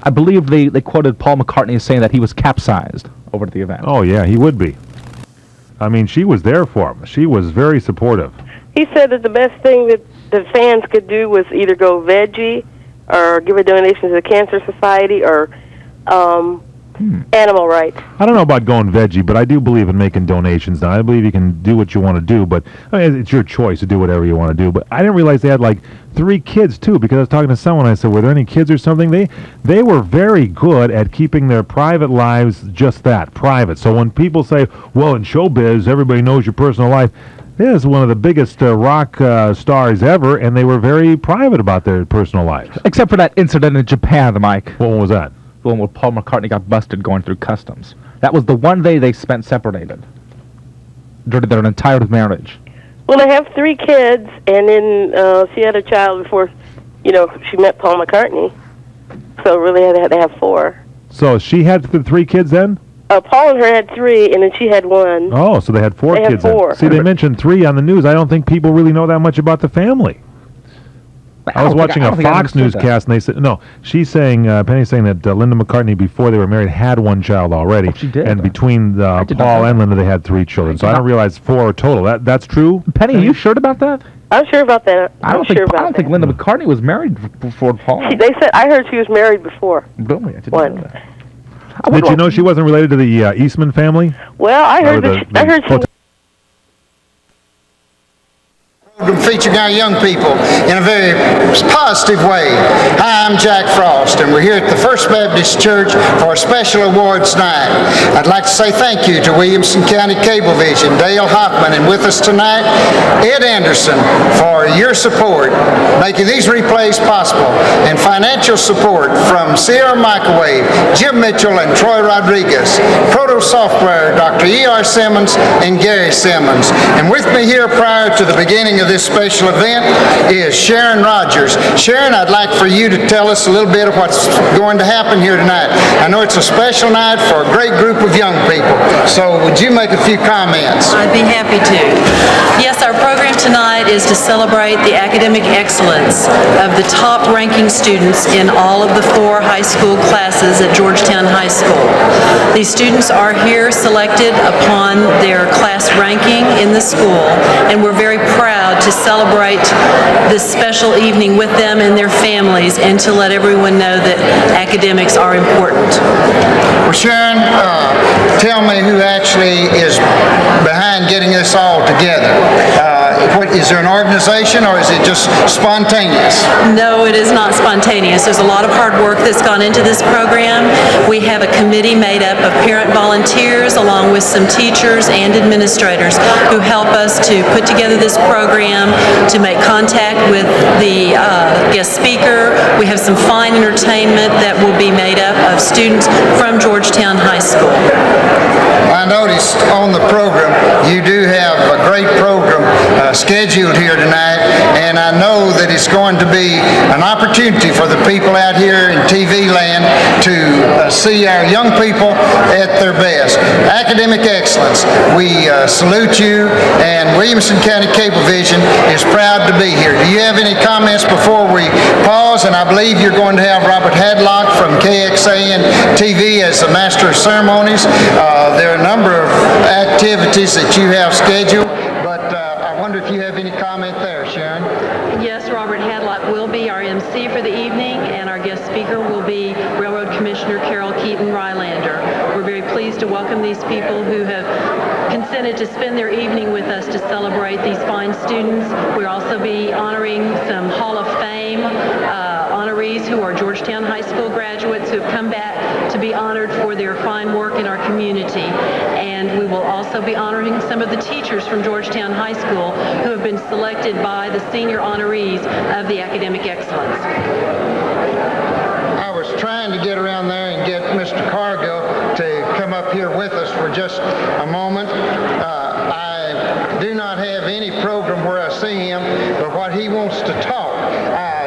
I believe they quoted Paul McCartney as saying that he was capsized over at the event. Oh, yeah, he would be. I mean, she was there for him. She was very supportive. He said that the best thing that the fans could do was either go veggie or give a donation to the Cancer Society or animal rights. I don't know about going veggie, but I do believe in making donations now. I believe you can do what you want to do, but I mean, it's your choice to do whatever you want to do. But I didn't realize they had like 3 kids too, because I was talking to someone. I said, "Were there any kids or something?" They were very good at keeping their private lives just that, private. So when people say, "Well, in showbiz, everybody knows your personal life," this is one of the biggest rock stars ever, and they were very private about their personal lives. Except for that incident in Japan, Mike. What one was that? The one where Paul McCartney got busted going through customs. That was the one day they spent separated during their entire marriage. Well, they have 3 kids, and then she had a child before, she met Paul McCartney. So really they had to have 4. So she had the 3 kids then? Paul and her had 3, and then she had 1. Oh, so they had 4 kids had 4. then. See, they mentioned 3 on the news. I don't think people really know that much about the family. I was watching a Fox newscast, and they said, no, she's saying, Penny's saying that Linda McCartney, before they were married, had 1 child already. Oh, she did. And between Paul and Linda, they had 3 children. So I don't realize 4 total. That's true? Penny, are you sure about that? I'm sure about that. I don't think Linda McCartney was married before Paul. They said, I heard she was married before. Really? I didn't know that. Did you know she wasn't related to the Eastman family? Well, I heard she featuring our young people in a very positive way. Hi, I'm Jack Frost, and we're here at the First Baptist Church for a special awards night. I'd like to say thank you to Williamson County Cablevision, Dale Hoffman, and with us tonight, Ed Anderson, for your support, making these replays possible, and financial support from Sierra Microwave, Jim Mitchell, and Troy Rodriguez, Proto Software, Dr. E.R. Simmons, and Gary Simmons. And with me here prior to the beginning of this special event is Sharon Rogers. Sharon, I'd like for you to tell us a little bit of what's going to happen here tonight. I know it's a special night for a great group of young people. So would you make a few comments? I'd be happy to. Yes, our program tonight is to celebrate the academic excellence of the top-ranking students in all of the 4 high school classes at Georgetown High School. These students are here selected upon their class ranking in the school, and we're very proud to celebrate this special evening with them and their families, and to let everyone know that academics are important. Well, Sharon, tell me who actually is behind getting this all together. Is there an organization, or is it just spontaneous? No, it is not spontaneous. There's a lot of hard work that's gone into this program. We have a committee made up of parent volunteers along with some teachers and administrators who help us to put together this program, to make contact with the guest speaker. We have some fine entertainment that will be made up of students from Georgetown High School. I noticed on the program you do have a great program scheduled here tonight, and I know that it's going to be an opportunity for the people out here in TV land to see our young people at their best. Academic excellence. We salute you, and Williamson County Cablevision is proud to be here. Do you have any comments before we pause? And I believe you're going to have Robert Hadlock from KXAN TV as the Master of Ceremonies. There are a number of activities that you have scheduled, but I wonder if you have any comment there, Sharon. Yes, Robert Hadlock will be our MC for the evening, and our guest speaker will be Railroad Commissioner Carole Keaton-Rylander. We're very pleased to welcome these people who have consented to spend their evening with us to celebrate these fine students. We'll also be honoring some Hall of Fame honorees who are Georgetown High School graduates who have come back to be honored for their fine work in our community. And we will also be honoring some of the teachers from Georgetown High School who have been selected by the senior honorees of the academic excellence. I was trying to get around there and get Mr. Cargill to come up here with us for just a moment. I do not have any program where I see him, but what he wants to talk.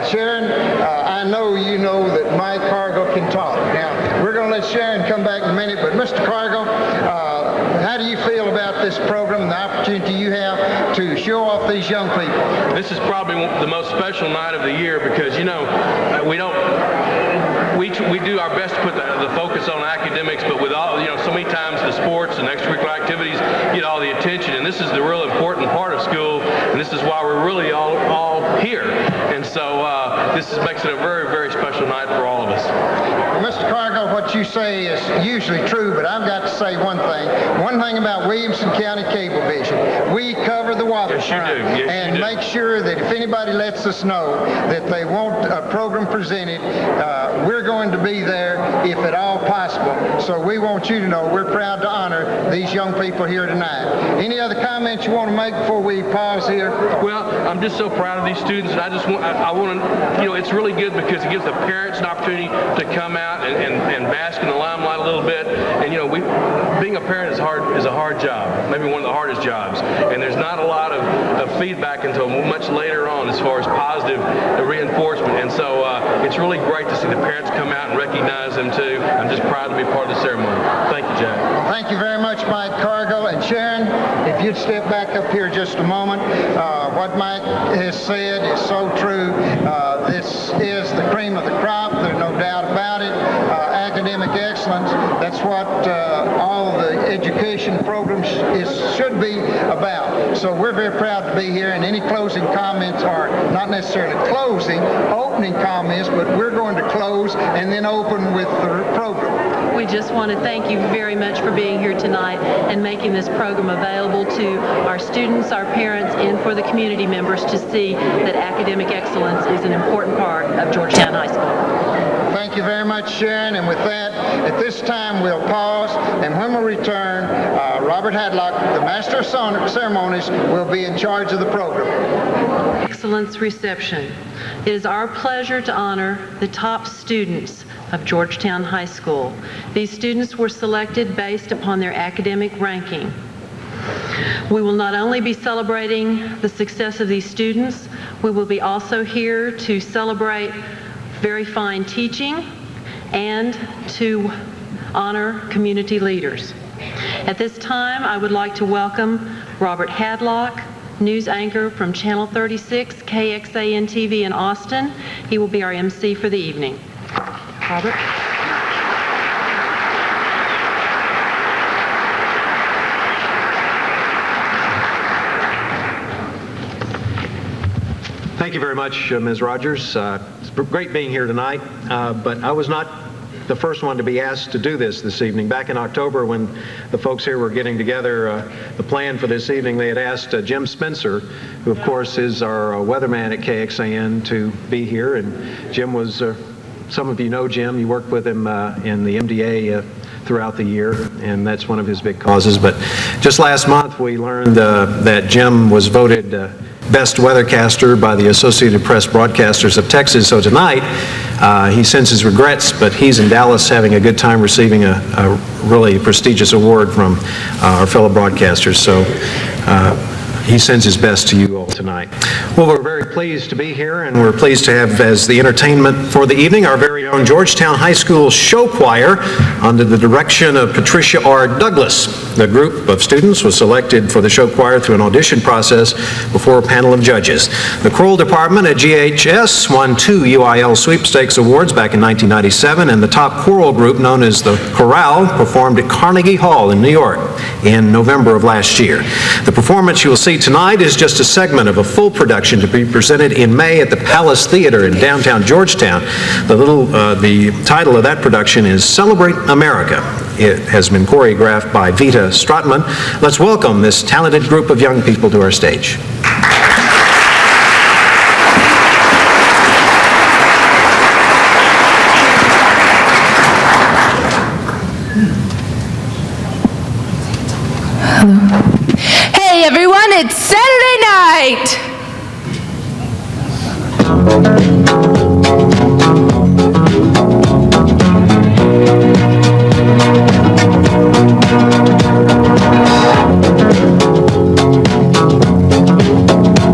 Sharon, I know you know that Mike Cargill can talk. Now, we're going to let Sharon come back in a minute, but Mr. Cargill, how do you feel about this program and the opportunity you have to show off these young people? This is probably the most special night of the year because, you know, we don't we do our best to put the focus on academics, but with all, so many times the sports and extracurricular activities get all the attention, and this is the real important part of school, and this is why we're really all here. And so makes it a very, very special night for all of us. Well, Mr. Cargill, what you say is usually true, but I've got to say one thing. One thing about Williamson County Cablevision, we cover the waterfront. Yes, you do. And make sure that if anybody lets us know that they want a program presented, we're going to be there if at all possible. So we want you to know we're proud to honor these young people here tonight. Any other comments you want to make before we pause here? Well, I'm just so proud of these students, and I want to, it's really good because it gives the parents an opportunity to come out and bask in the limelight a little bit. And being a parent is a hard job, maybe one of the hardest jobs. And there's not a lot of feedback until much later on as far as positive reinforcement. And so it's really great to see the parents come out and recognize them too. I'm just proud to be part of the ceremony. Thank you, Jack. Well, thank you very much, Mike Cargill. And Sharon, if you'd step back up here just a moment. What Mike has said is so true. This is the cream of the crop. There's no doubt about it. Academic excellence, that's what all the education programs should be about. So we're very proud to be here, and any closing comments are not necessarily opening comments, but we're going to close and then open with the program. We just want to thank you very much for being here tonight and making this program available to our students, our parents, and for the community members to see that academic excellence is an important part of Georgetown High School. Thank you very much, Sharon. And with that, at this time, we'll pause. And when we return, Robert Hadlock, the Master of Ceremonies, will be in charge of the program. Excellence reception. It is our pleasure to honor the top students of Georgetown High School. These students were selected based upon their academic ranking. We will not only be celebrating the success of these students, we will be also here to celebrate very fine teaching and to honor community leaders. At this time, I would like to welcome Robert Hadlock, news anchor from Channel 36, KXAN TV in Austin. He will be our MC for the evening. Robert. Thank you very much, Ms. Rogers. It's great being here tonight, but I was not the first one to be asked to do this evening. Back in October, when the folks here were getting together the plan for this evening, they had asked Jim Spencer, who of course is our weatherman at KXAN, to be here. And Jim was, some of you know Jim, you worked with him in the MDA throughout the year, and that's one of his big causes. But just last month, we learned that Jim was voted Best Weathercaster by the Associated Press Broadcasters of Texas. So tonight, he sends his regrets, but he's in Dallas having a good time receiving a really prestigious award from our fellow broadcasters. So he sends his best to you all tonight. Well, we're very pleased to be here, and we're pleased to have as the entertainment for the evening our very own Georgetown High School show choir under the direction of Patricia R. Douglas. The group of students was selected for the show choir through an audition process before a panel of judges. The choral department at GHS won 2 UIL sweepstakes awards back in 1997, and the top choral group, known as the Chorale, performed at Carnegie Hall in New York in November of last year. The performance you will see tonight is just a segment of a full production to be presented in May at the Palace Theater in downtown Georgetown. The title of that production is Celebrate America. It has been choreographed by Vita Stratmann. Let's welcome this talented group of young people to our stage. Hey everyone, it's Saturday night!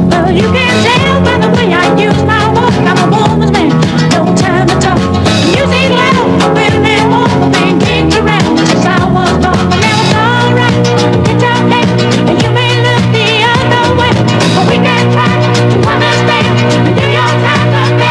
Well, you can tell by the way I use my walk, I'm a woman's man, no time to talk. Music loud, I've been at home, been kicked around since I was born, but now it's alright, it's okay, and you may look the other way, but we can try to understand the New York Times.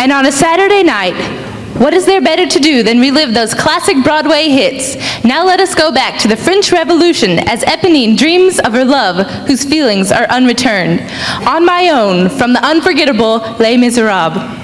And on a Saturday night, what is there better to do than relive those classic Broadway hits? Now let us go back to the French Revolution as Eponine dreams of her love whose feelings are unreturned. On My Own from the unforgettable Les Miserables.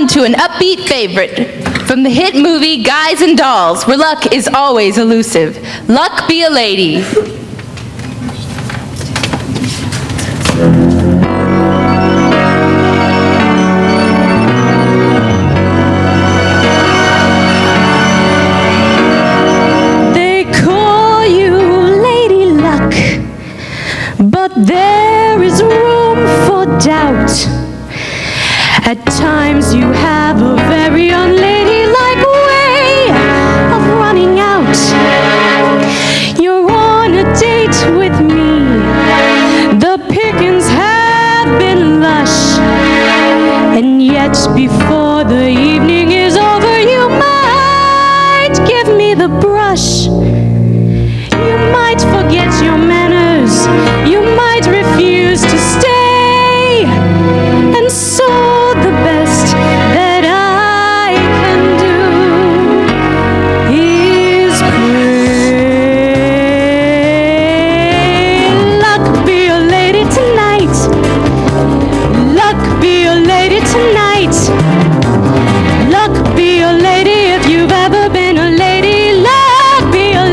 To an upbeat favorite from the hit movie Guys and Dolls, where luck is always elusive. Luck be a lady. They call you Lady Luck, but there is room for doubt. At times you have a very unladylike way of running out. You're on a date with me. The pickings have been lush. And yet before the evening is over, you might give me the brush. You might forget your manners. You might refuse to stay. And so the best that I can do is pray. Luck be a lady tonight. Luck be a lady tonight. Luck be a lady if you've ever been a lady. Luck be a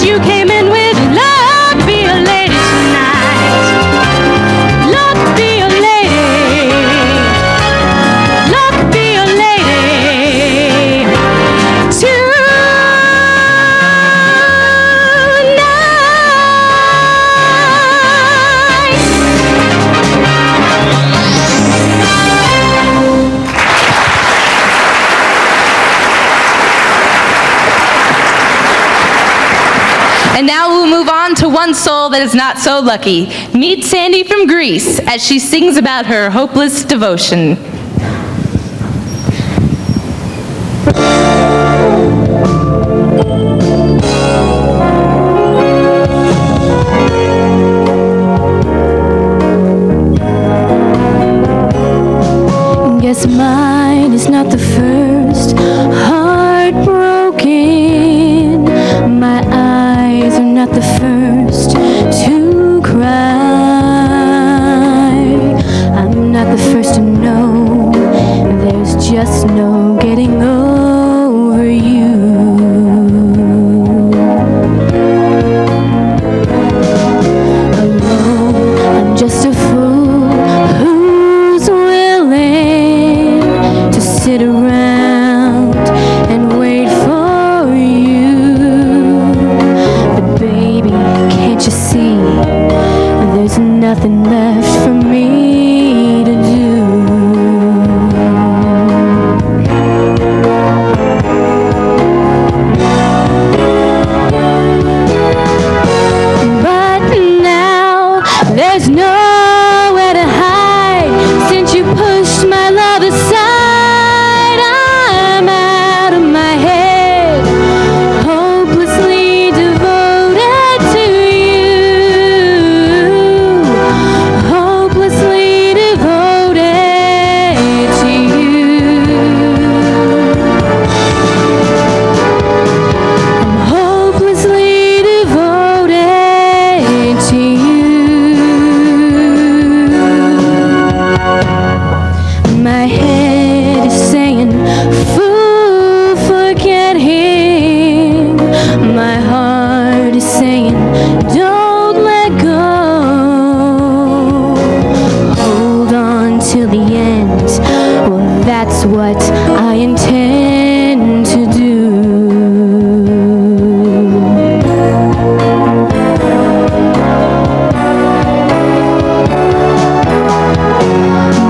you came in with luck, be a lady tonight. Luck, be a lady. Luck, be a lady tonight. And now we'll move on to one soul that is not so lucky. Meet Sandy from Greece as she sings about her hopeless devotion. Guess mine is not the first heartbroken. My eyes are not the first to cry. I'm not the first to know there's just no getting over you. Alone, I'm just a fool who's willing to sit around and wait for you. But baby, can't you see there's nothing left for me to do? But now there's nowhere to hide since you pushed my love aside. I'm out of my head, hopelessly devoted to you. Hopelessly devoted to you. I'm hopelessly devoted to you. My head is saying, fool, forget him. My heart is saying, don't let go. Hold on till the end. Well, that's what I intend to do.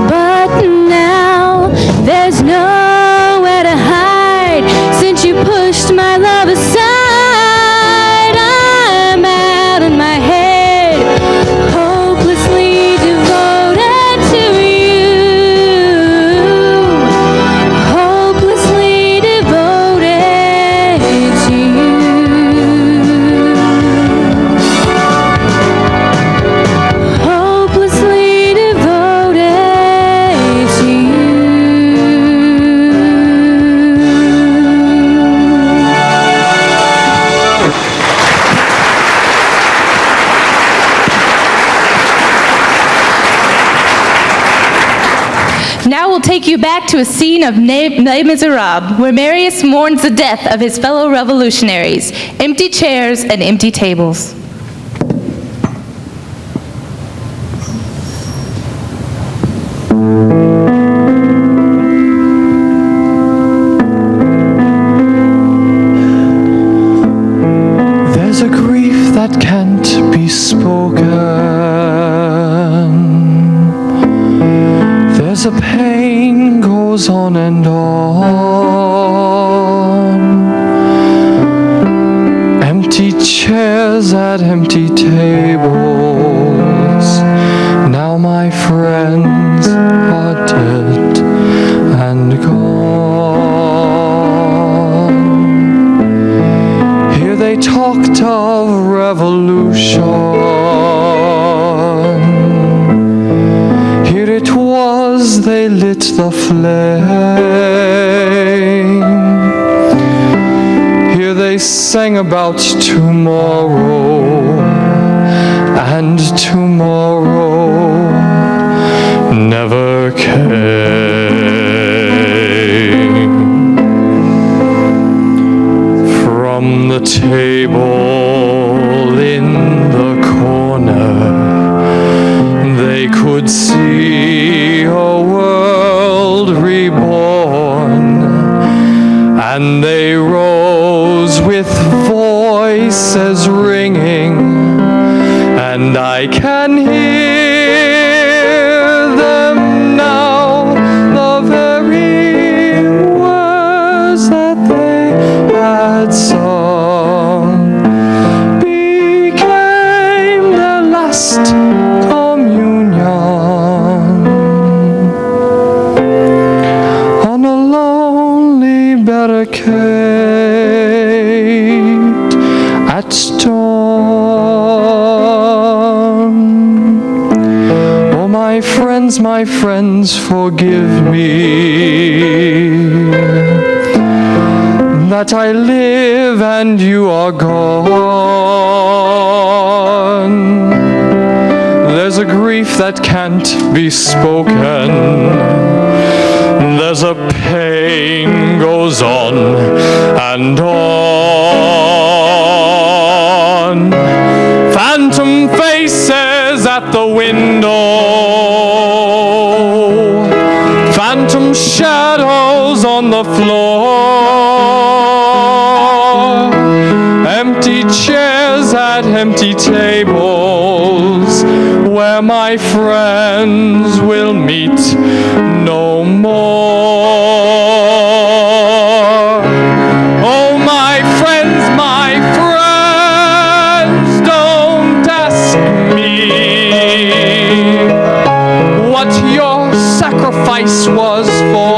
But now there's nowhere to hide since you pushed my love aside. I'm out of my head, hopelessly devoted to you. Hopelessly devoted to you. Hopelessly devoted to you. Now we'll take you back to a scene of Les Miserables, where Marius mourns the death of his fellow revolutionaries. Empty chairs and empty tables. There's a grief that can't be spoken. There's a pain goes on and on. Empty chairs at empty tables. Now my friends are dead and gone. Here they talked of revolution. Here it was they lit the flame. Here they sang about tomorrow, and tomorrow never came. From the table and they rose with voices ringing, and I can hear them now, the very words that they had sung became their last communion on a lonely barricade at dawn. Oh, my friends, forgive me that I live and you are gone. There's a grief that can't be spoken. There's a pain goes on and on. Phantom faces at the window, phantom shadows on the floor, empty chairs at empty tables where my friends will meet no more. Oh, my friends, don't ask me what your sacrifice was for.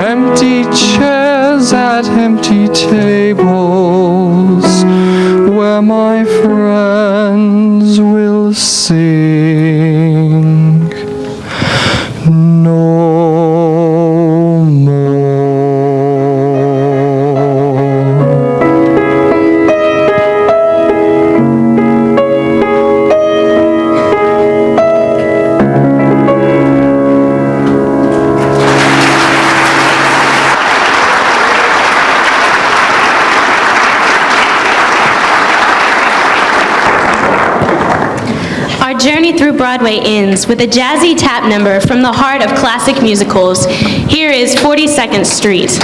Empty chairs at empty tables where my friends will sing no more. Our journey through Broadway ends with a jazzy tap number from the heart of classic musicals. Here is 42nd Street.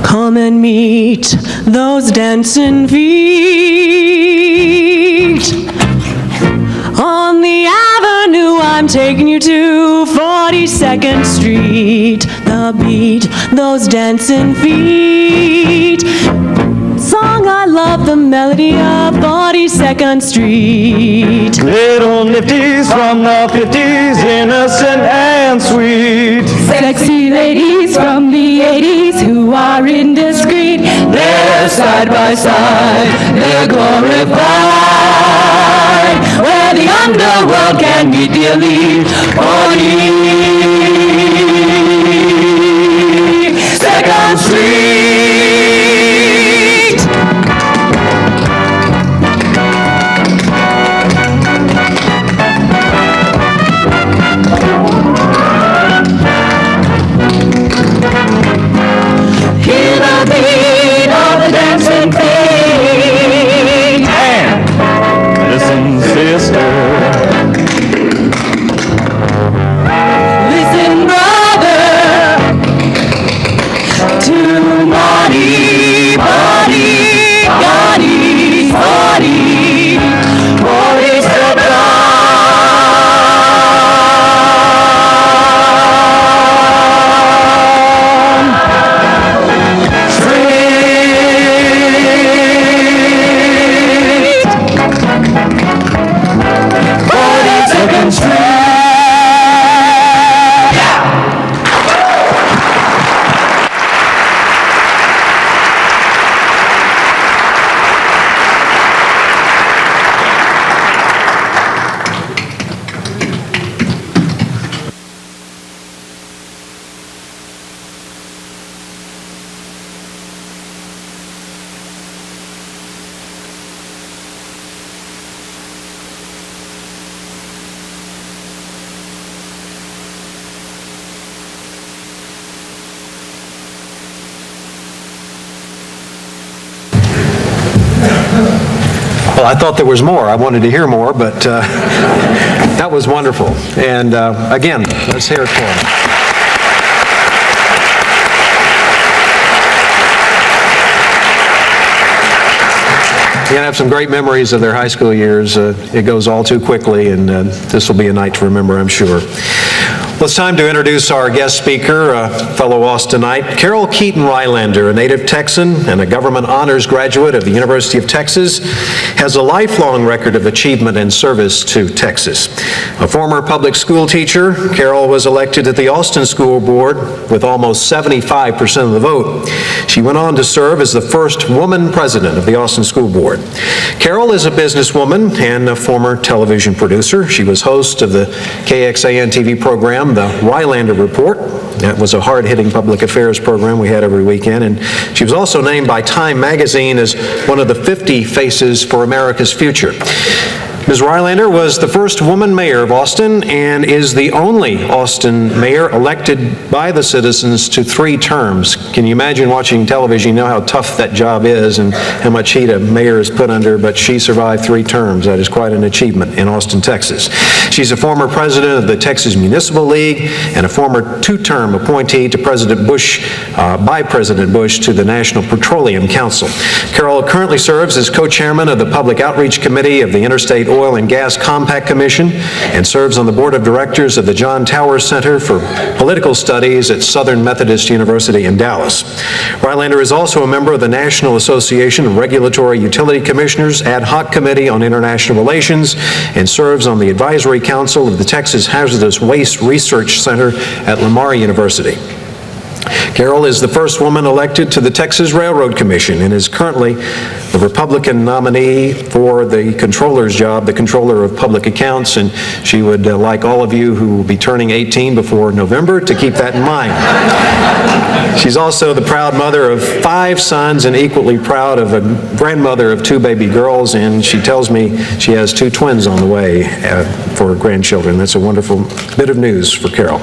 Come and meet those dancing feet. On the avenue, I'm taking you to 42nd Street. The beat, those dancing feet. Song I love, the melody of 42nd Street. Little nifties from the 50s, innocent and sweet. Sexy ladies from the 80s who are indiscreet. They're side by side, they're glorified. Where the underworld can meet the elite. 42nd Street. Hear the beat of the dancing feet. And listen, sister. Listen, Well, I thought there was more. I wanted to hear more, but that was wonderful. And again, let's hear it for him. You're going to have some great memories of their high school years. It goes all too quickly, and this will be a night to remember, I'm sure. Well, it's time to introduce our guest speaker, fellow Austinite, Carole Keaton-Rylander, a native Texan and a government honors graduate of the University of Texas, has a lifelong record of achievement and service to Texas. A former public school teacher, Carole was elected to the Austin School Board with almost 75% of the vote. She went on to serve as the first woman president of the Austin School Board. Carole is a businesswoman and a former television producer. She was host of the KXAN TV program, The Rylander Report. That was a hard-hitting public affairs program we had every weekend, and she was also named by Time magazine as one of the 50 faces for America's future. Ms. Rylander was the first woman mayor of Austin and is the only Austin mayor elected by the citizens to 3 terms. Can you imagine watching television? You know how tough that job is and how much heat a mayor is put under, but she survived 3 terms. That is quite an achievement in Austin, Texas. She's a former president of the Texas Municipal League and a former 2-term appointee to President Bush, by President Bush to the National Petroleum Council. Carole currently serves as co-chairman of the Public Outreach Committee of the Interstate Oil and Gas Compact Commission and serves on the board of directors of the John Towers Center for Political Studies at Southern Methodist University in Dallas. Rylander is also a member of the National Association of Regulatory Utility Commissioners Ad Hoc Committee on International Relations and serves on the Advisory Council of the Texas Hazardous Waste Research Center at Lamar University. Carole is the first woman elected to the Texas Railroad Commission and is currently the Republican nominee for the controller's job, the controller of public accounts, and she would like all of you who will be turning 18 before November to keep that in mind. She's also the proud mother of 5 sons and equally proud of a grandmother of 2 baby girls, and she tells me she has 2 twins on the way for her grandchildren. That's a wonderful bit of news for Carole.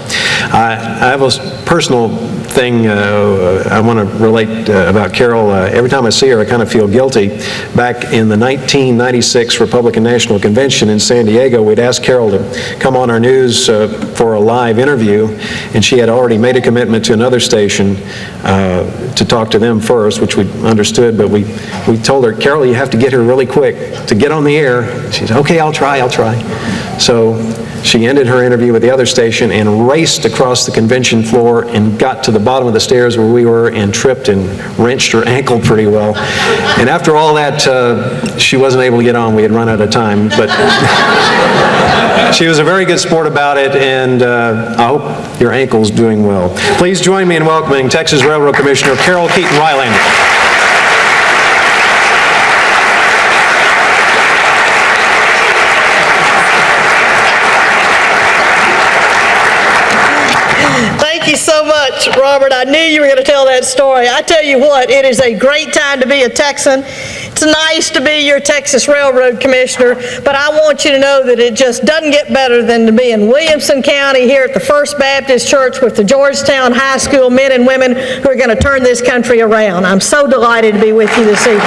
I have a personal thing I want to relate about Carole. Every time I see her, I kind of feel guilty. Back in the 1996 Republican National Convention in San Diego, we'd asked Carole to come on our news for a live interview, and she had already made a commitment to another station to talk to them first, which we understood, but we told her, Carole, you have to get here really quick to get on the air. She said, okay, I'll try. So she ended her interview with the other station and raced across the convention floor and got to the bottom of the stairs where we were and tripped and wrenched her ankle pretty well. And after all that, she wasn't able to get on. We had run out of time. But she was a very good sport about it, and I hope your ankle's doing well. Please join me in welcoming Texas Railroad Commissioner Carole Keaton-Rylander. Thank you so much, Robert. I knew you were going to tell that story. I tell you what, it is a great time to be a Texan. It's nice to be your Texas Railroad Commissioner, but I want you to know that it just doesn't get better than to be in Williamson County here at the First Baptist Church with the Georgetown High School men and women who are going to turn this country around. I'm so delighted to be with you this evening.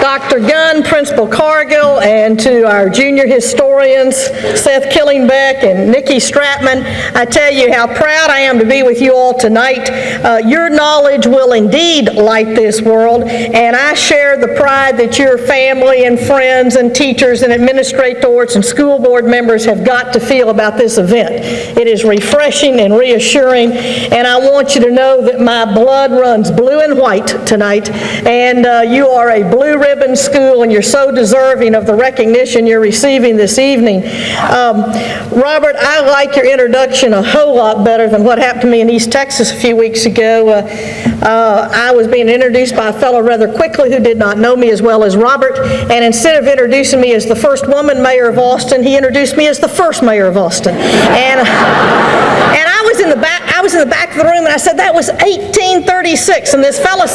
Dr. Gunn, Principal Cargill, and to our junior historians, Seth Killingbeck and Nikki Strattman, I tell you how proud I am to be with you all tonight. Your knowledge will indeed light this world, and I share the pride that your family and friends and teachers and administrators and school board members have got to feel about this event. It is refreshing and reassuring, and I want you to know that my blood runs blue and white tonight, and you are a blue ribbon school, and you're so deserving of the recognition you're receiving this evening. Robert, I like your introduction a whole lot better than what happened to me in East Texas a few weeks ago. I was being introduced by a fellow rather quickly who did not know me as well as Robert, and instead of introducing me as the first woman mayor of Austin, he introduced me as the first mayor of Austin. And I was in the back of the room, and I said, that was 1836, and this fella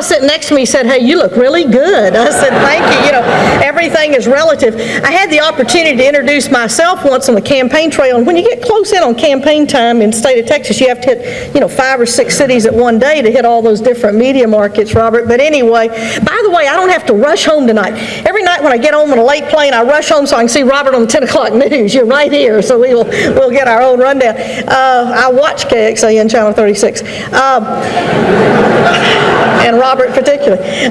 sitting next to me said, hey, you look really good. I said, thank you. You know, everything is relative. I had the opportunity to introduce myself once on the campaign trail, and when you get close in on campaign time in the state of Texas, you have to hit, 5 or 6 cities at one day to hit all those different media markets, Robert. But anyway, by the way, I don't have to rush home tonight. Every night when I get home on a late plane, I rush home so I can see Robert on the 10 o'clock news. You're right here, so we'll get our own rundown. I watch KXAN Channel 36, and Robert particularly.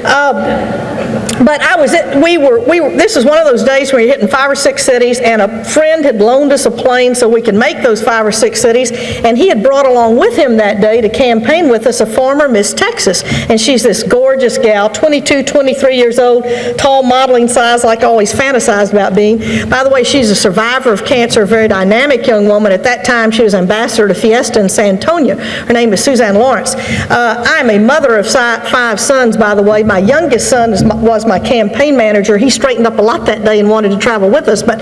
But this was one of those days where you're hitting 5 or 6 cities, and a friend had loaned us a plane so we could make those 5 or 6 cities, and he had brought along with him that day to campaign with us a former Miss Texas, and she's this gorgeous gal, 22, 23 years old, tall, modeling size, like I always fantasized about being. By the way, she's a survivor of cancer, a very dynamic young woman. At that time, she was ambassador to Fiesta in San Antonio. Her name is Suzanne Lawrence. I'm a mother of 5 sons, by the way. My youngest son was my campaign manager. He straightened up a lot that day and wanted to travel with us. But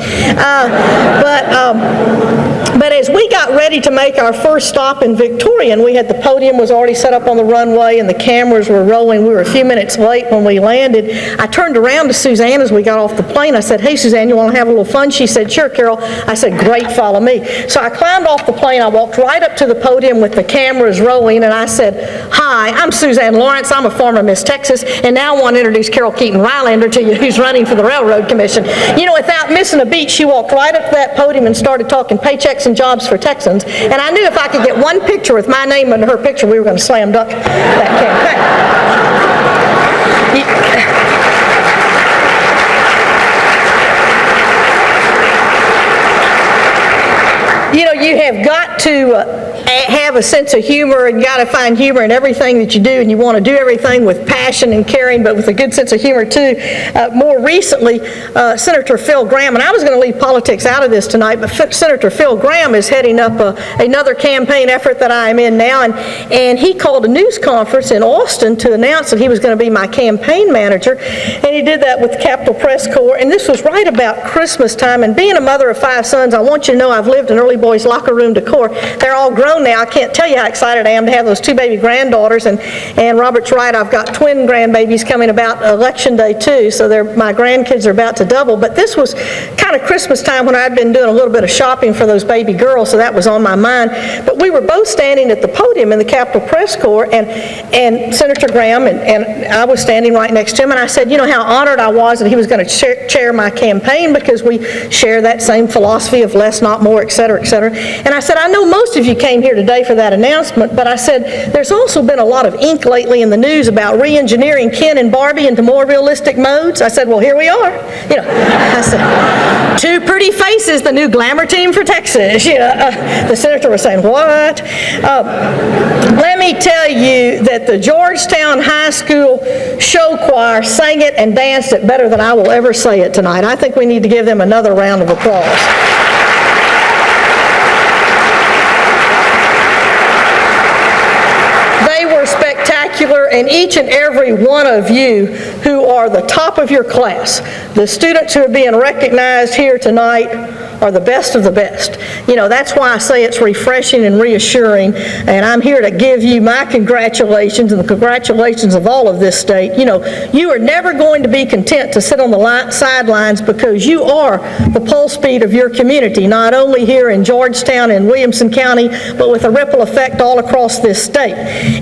as we got ready to make our first stop in Victoria, and the podium was already set up on the runway and the cameras were rolling. We were a few minutes late when we landed. I turned around to Suzanne as we got off the plane. I said, "Hey, Suzanne, you want to have a little fun?" She said, "Sure, Carol." I said, "Great, follow me." So I climbed off the plane. I walked right up to the podium with the cameras rolling, and I said, "Hi, I'm Suzanne Lawrence. I'm a former Miss Texas, and now I want to introduce Carole Keaton-Rylander to you, who's running for the Railroad Commission." Without missing a beat, she walked right up to that podium and started talking paychecks and jobs for Texans, and I knew if I could get one picture with my name under her picture, we were going to slam dunk that campaign. You have got to have a sense of humor, and got to find humor in everything that you do, and you want to do everything with passion and caring, but with a good sense of humor too. More recently, Senator Phil Gramm, and I was going to leave politics out of this tonight, but Senator Phil Gramm is heading up another campaign effort that I am in now, and he called a news conference in Austin to announce that he was going to be my campaign manager, and he did that with the Capitol Press Corps, and this was right about Christmas time. And being a mother of 5 sons, I want you to know I've lived in early boys' locker room decor. They're all grown now. I can't tell you how excited I am to have those 2 baby granddaughters, and Robert's right, I've got twin grandbabies coming about Election Day too, so my grandkids are about to double. But this was kind of Christmas time when I'd been doing a little bit of shopping for those baby girls, so that was on my mind. But we were both standing at the podium in the Capitol Press Corps, and Senator Gramm and I was standing right next to him, and I said, how honored I was that he was going to chair my campaign, because we share that same philosophy of less, not more, et cetera, et cetera. And I said, I know most of you came here today for that announcement, but I said, there's also been a lot of ink lately in the news about re-engineering Ken and Barbie into more realistic modes. I said, well, here we are. I said, 2 pretty faces, the new glamour team for Texas. The senator was saying, what? Let me tell you that the Georgetown High School show choir sang it and danced it better than I will ever say it tonight. I think we need to give them another round of applause. Spectacular, and each and every one of you who are the top of your class, the students who are being recognized here tonight, are the best of the best. That's why I say it's refreshing and reassuring, and I'm here to give you my congratulations and the congratulations of all of this state. You are never going to be content to sit on the sidelines, because you are the pulse beat of your community, not only here in Georgetown and Williamson County, but with a ripple effect all across this state.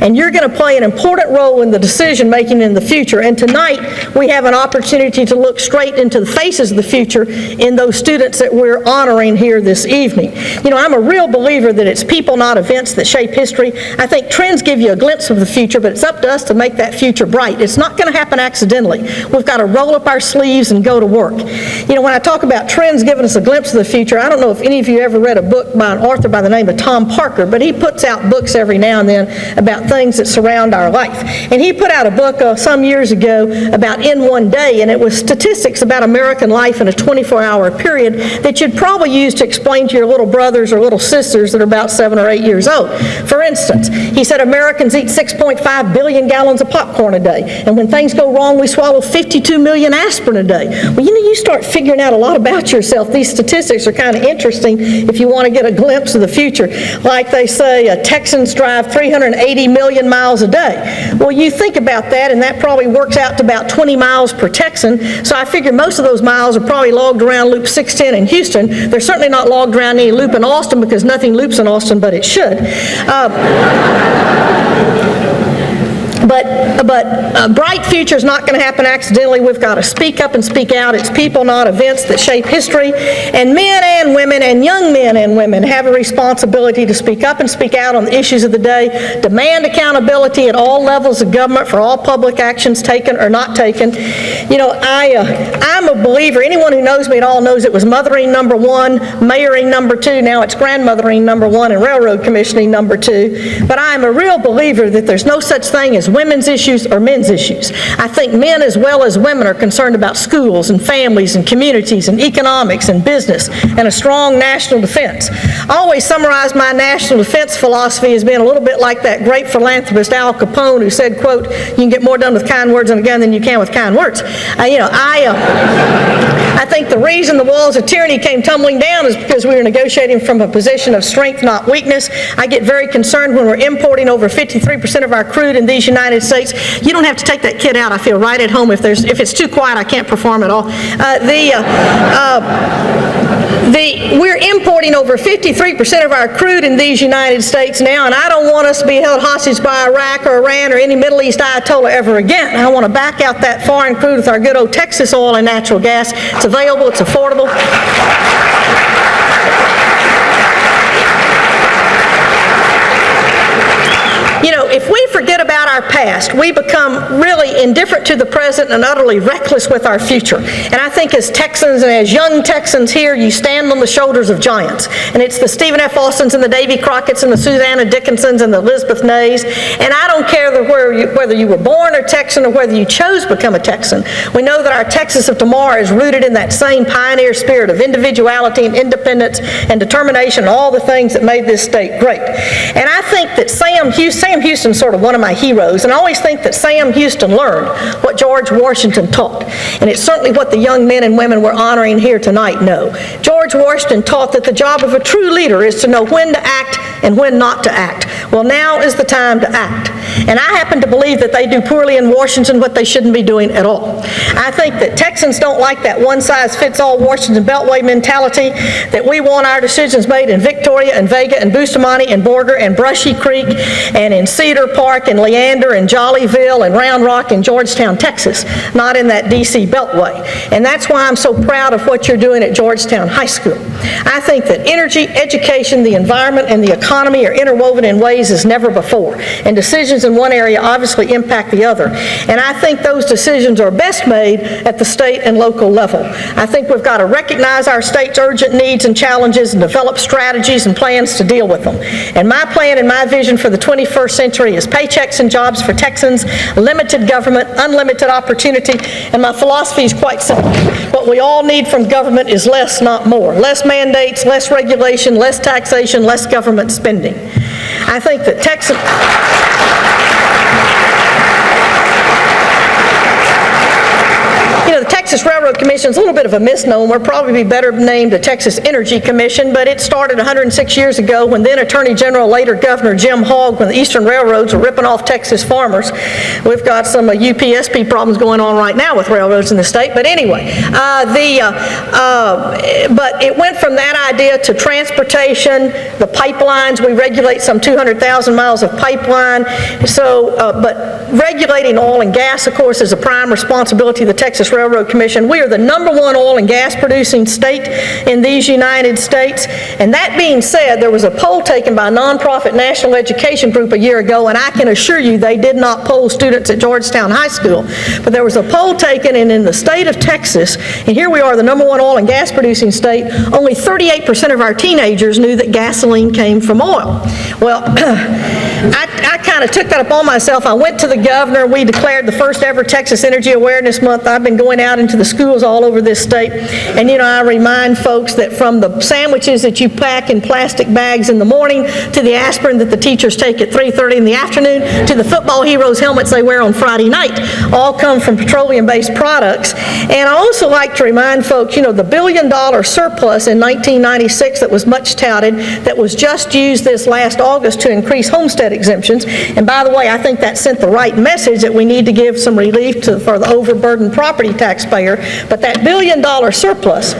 And you're going to play an important role in the decision making in the future. And tonight we have an opportunity to look straight into the faces of the future in those students that we're honoring here this evening. I'm a real believer that it's people, not events, that shape history. I think trends give you a glimpse of the future, but it's up to us to make that future bright. It's not going to happen accidentally. We've got to roll up our sleeves and go to work. When I talk about trends giving us a glimpse of the future, I don't know if any of you ever read a book by an author by the name of Tom Parker, but he puts out books every now and then about things that surround our life. And he put out a book some years ago about In One Day, and it was statistics about American life in a 24-hour period that you'd probably use to explain to your little brothers or little sisters that are about 7 or 8 years old. For instance, he said Americans eat 6.5 billion gallons of popcorn a day, and when things go wrong, we swallow 52 million aspirin a day. Well, you start figuring out a lot about yourself. These statistics are kind of interesting if you want to get a glimpse of the future. Like they say, Texans drive 380 million miles a day. Well, you think about that, and that probably works out to about 20 miles per Texan, so I figure most of those miles are probably logged around Loop 610 in Houston. They're certainly not logged around any loop in Austin, because nothing loops in Austin, but it should. But a bright future is not going to happen accidentally. We've got to speak up and speak out. It's people, not events, that shape history. And men and women, and young men and women, have a responsibility to speak up and speak out on the issues of the day, demand accountability at all levels of government for all public actions taken or not taken. I'm a believer. Anyone who knows me at all knows it was mothering number 1, mayoring number 2, now it's grandmothering number 1, and railroad commissioning number 2. But I'm a real believer that there's no such thing as women's issues or men's issues. I think men as well as women are concerned about schools and families and communities and economics and business and a strong national defense. I always summarize my national defense philosophy as being a little bit like that great philanthropist Al Capone, who said, quote, "You can get more done with kind words on a gun than you can with kind words." I think the reason the walls of tyranny came tumbling down is because we were negotiating from a position of strength, not weakness. I get very concerned when we're importing over 53% of our crude in these United States. You don't have to take that kid out. I feel right at home. If it's too quiet, I can't perform at all. We're importing over 53% of our crude in these United States now, and I don't want us to be held hostage by Iraq or Iran or any Middle East Ayatollah ever again. I want to back out that foreign crude with our good old Texas oil and natural gas. It's available, it's affordable. If we forget about our past, we become really indifferent to the present and utterly reckless with our future. And I think as Texans and as young Texans here, you stand on the shoulders of giants. And it's the Stephen F. Austins and the Davy Crockett's and the Susanna Dickinsons and the Elizabeth Nays. And I don't care whether you were born a Texan or whether you chose to become a Texan. We know that our Texas of tomorrow is rooted in that same pioneer spirit of individuality and independence and determination and all the things that made this state great. And I think that Sam Houston's sort of one of my heroes, and I always think that Sam Houston learned what George Washington taught, and it's certainly what the young men and women we're honoring here tonight know. George Washington taught that the job of a true leader is to know when to act and when not to act. Well, now is the time to act. And I happen to believe that they do poorly in Washington what they shouldn't be doing at all. I think that Texans don't like that one-size-fits-all Washington Beltway mentality, that we want our decisions made in Victoria and Vega and Bustamante and Borger and Brushy Creek and in Cedar Park and Leander and Jollyville and Round Rock and Georgetown, Texas, not in that D.C. Beltway. And that's why I'm so proud of what you're doing at Georgetown High School. I think that energy, education, the environment, and the economy are interwoven in ways as never before. And decisions in one area obviously impact the other. And I think those decisions are best made at the state and local level. I think we've got to recognize our state's urgent needs and challenges and develop strategies and plans to deal with them. And my plan and my vision for the 21st century is paychecks and jobs for Texans, limited government, unlimited opportunity, and my philosophy is quite simple. What we all need from government is less, not more. Less mandates, less regulation, less taxation, less government spending. I think that Texas... The Texas Railroad Commission is a little bit of a misnomer, probably be better named the Texas Energy Commission, but it started 106 years ago when then Attorney General, later Governor Jim Hogg, when the Eastern Railroads were ripping off Texas farmers. We've got some UPSP problems going on right now with railroads in the state, but anyway, but it went from that idea to transportation, the pipelines. We regulate some 200,000 miles of pipeline, but regulating oil and gas, of course, is a prime responsibility of the Texas Railroad Commission. We are the #1 oil and gas producing state in these United States. And that being said, there was a poll taken by a nonprofit national education group a year ago, and I can assure you they did not poll students at Georgetown High School. But there was a poll taken, and in the state of Texas, and here we are, the #1 oil and gas producing state, only 38% of our teenagers knew that gasoline gasoline came from oil. Well, I kind of took that upon myself. I went to the governor. We declared the first ever Texas Energy Awareness Month. I've been going out into the schools all over this state. And, you know, I remind folks that from the sandwiches that you pack in plastic bags in the morning to the aspirin that the teachers take at 3:30 in the afternoon to the football heroes' helmets they wear on Friday night, all come from petroleum-based products. And I also like to remind folks, you know, the $1 billion surplus in 1996 that was much touted, that was just used this last August to increase homestead exemptions. And by the way, I think that sent the right message that we need to give some relief for the overburdened property taxpayer. But that $1 billion surplus,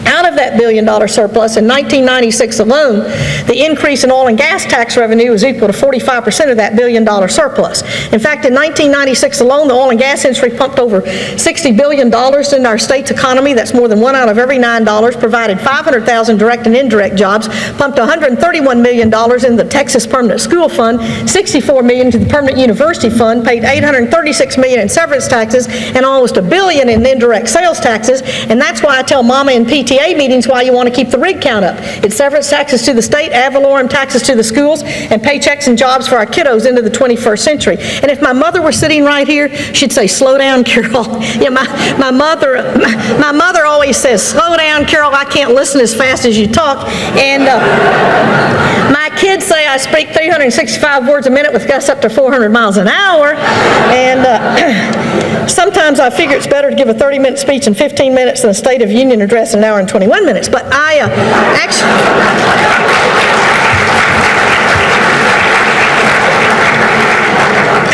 out of that $1 billion surplus in 1996 alone, the increase in oil and gas tax revenue was equal to 45% of that $1 billion surplus. In fact, in 1996 alone, the oil and gas industry pumped over $60 billion into our state's economy. That's more than 1 out of every $9, provided 500,000 direct and indirect jobs, pumped $131 million in the Texas Permanent School Fund, $64 million to the Permanent University Fund, paid $836 million in severance taxes, and almost $1 billion in indirect sales taxes. And that's why I tell Mama and PTA meetings why you want to keep the rig count up. It's severance taxes to the state, ad valorem taxes to the schools, and paychecks and jobs for our kiddos into the 21st century. And if my mother were sitting right here, she'd say, "Slow down, Carole." You know, my mother always says, "Slow down, Carole, I can't listen as fast as you talk." And my kids say I speak 365 words a minute with gusts up to 400 miles an hour. And sometimes I figure it's better to give a 30-minute speech in 15 minutes than a State of Union address in an hour and 21 minutes. But I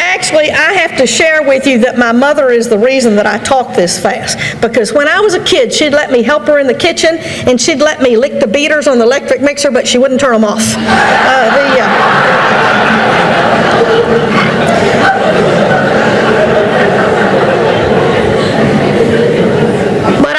actually, I have to share with you that my mother is the reason that I talk this fast. Because when I was a kid, she'd let me help her in the kitchen, and she'd let me lick the beaters on the electric mixer, but she wouldn't turn them off.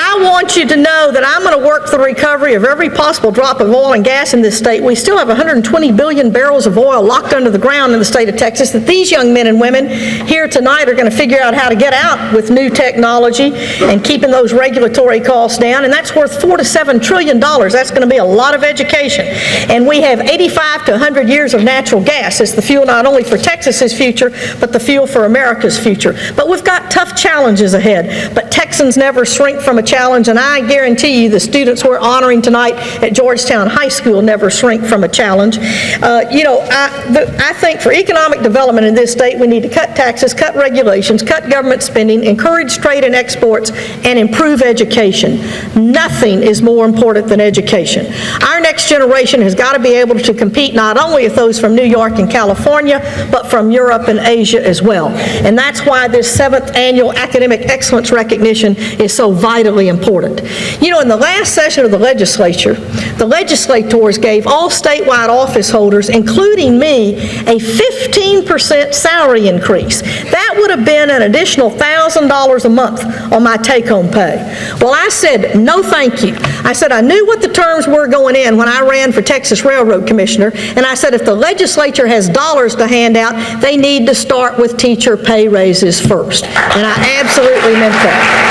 I want you to know that I'm going to work for the recovery of every possible drop of oil and gas in this state. We still have 120 billion barrels of oil locked under the ground in the state of Texas that these young men and women here tonight are going to figure out how to get out with new technology and keeping those regulatory costs down. And that's worth $4 to $7 trillion. That's going to be a lot of education. And we have 85 to 100 years of natural gas. It's the fuel not only for Texas's future, but the fuel for America's future. But we've got tough challenges ahead. But Texans never shrink from a challenge, and I guarantee you the students we're honoring tonight at Georgetown High School never shrink from a challenge. I think for economic development in this state, we need to cut taxes, cut regulations, cut government spending, encourage trade and exports, and improve education. Nothing is more important than education. Our next generation has got to be able to compete not only with those from New York and California, but from Europe and Asia as well. And that's why this 7th annual academic excellence recognition is so vitally important. You know, in the last session of the legislature, the legislators gave all statewide office holders, including me, a 15% salary increase. That would have been an additional $1,000 a month on my take-home pay. Well, I said, no thank you. I said, I knew what the terms were going in when I ran for Texas Railroad Commissioner, and I said, if the legislature has dollars to hand out, they need to start with teacher pay raises first. And I absolutely meant that.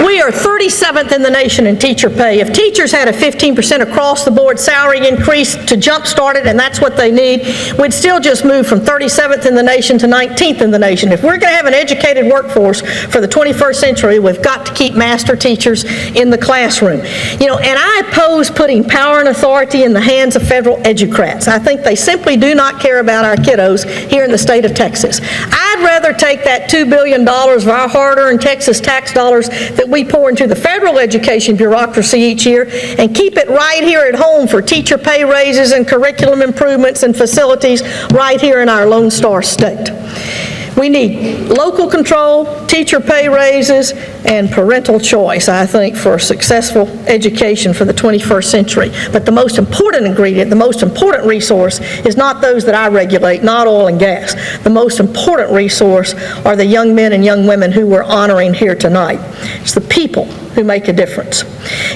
We are 37th in the nation in teacher pay. If teachers had a 15% across-the-board salary increase to jumpstart it, and that's what they need, we'd still just move from 37th in the nation to 19th in the nation. If we're going to have an educated workforce for the 21st century, we've got to keep master teachers in the classroom. You know, and I oppose putting power and authority in the hands of federal educrats. I think they simply do not care about our kiddos here in the state of Texas. I'd rather take that $2 billion of our hard-earned Texas tax dollars that we pour into the federal education bureaucracy each year and keep it right here at home for teacher pay raises and curriculum improvements and facilities right here in our Lone Star State. We need local control, teacher pay raises, and parental choice, I think, for a successful education for the 21st century. But the most important ingredient, the most important resource is not those that I regulate, not oil and gas. The most important resource are the young men and young women who we're honoring here tonight. It's the people who make a difference.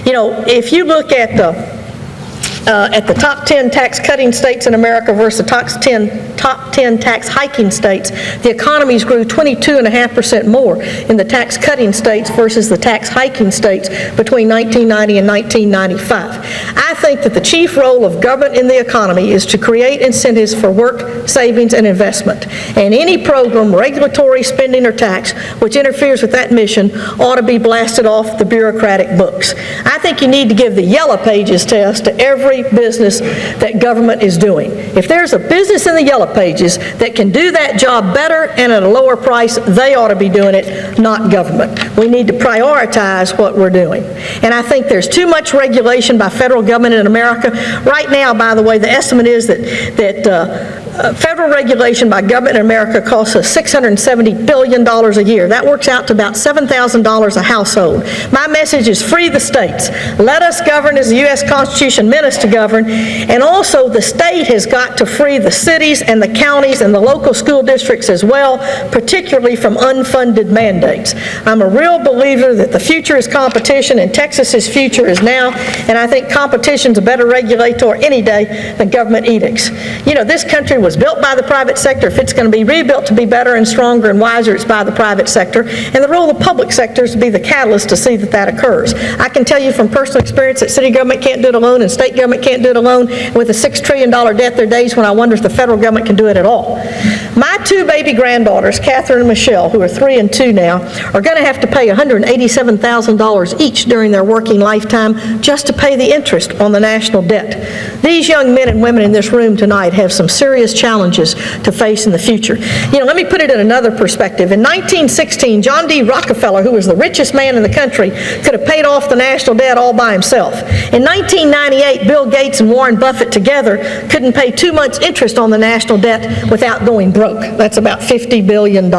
You know, if you look at the at the top 10 tax cutting states in America versus the top 10 tax hiking states, the economies grew 22.5% more in the tax cutting states versus the tax hiking states between 1990 and 1995. I think that the chief role of government in the economy is to create incentives for work, savings, and investment. And any program, regulatory, spending, or tax which interferes with that mission ought to be blasted off the bureaucratic books. I think you need to give the Yellow Pages test to every business that government is doing. If there's a business in the Yellow Pages that can do that job better and at a lower price, they ought to be doing it, not government. We need to prioritize what we're doing. And I think there's too much regulation by federal government in America. Right now, by the way, the estimate is that federal regulation by government in America costs us $670 billion a year. That works out to about $7,000 a household. My message is free the states. Let us govern as the U.S. Constitution meant us to govern, and also the state has got to free the cities and the counties and the local school districts as well, particularly from unfunded mandates. I'm a real believer that the future is competition, and Texas's future is now, and I think competition's a better regulator any day than government edicts. You know, this country was built by the private sector. If it's going to be rebuilt to be better and stronger and wiser, it's by the private sector, and the role of the public sector is to be the catalyst to see that that occurs. I can tell you from personal experience that city government can't do it alone and state government can't do it alone. With a $6 trillion debt, there are days when I wonder if the federal government can do it at all. My two baby granddaughters, Catherine and Michelle, who are 3 and 2 now, are going to have to pay $187,000 each during their working lifetime just to pay the interest on the national debt. These young men and women in this room tonight have some serious challenges to face in the future. You know, let me put it in another perspective. In 1916, John D. Rockefeller, who was the richest man in the country, could have paid off the national debt all by himself. In 1998, Bill Gates and Warren Buffett together couldn't pay 2 months' interest on the national debt without going broke. That's about $50 billion.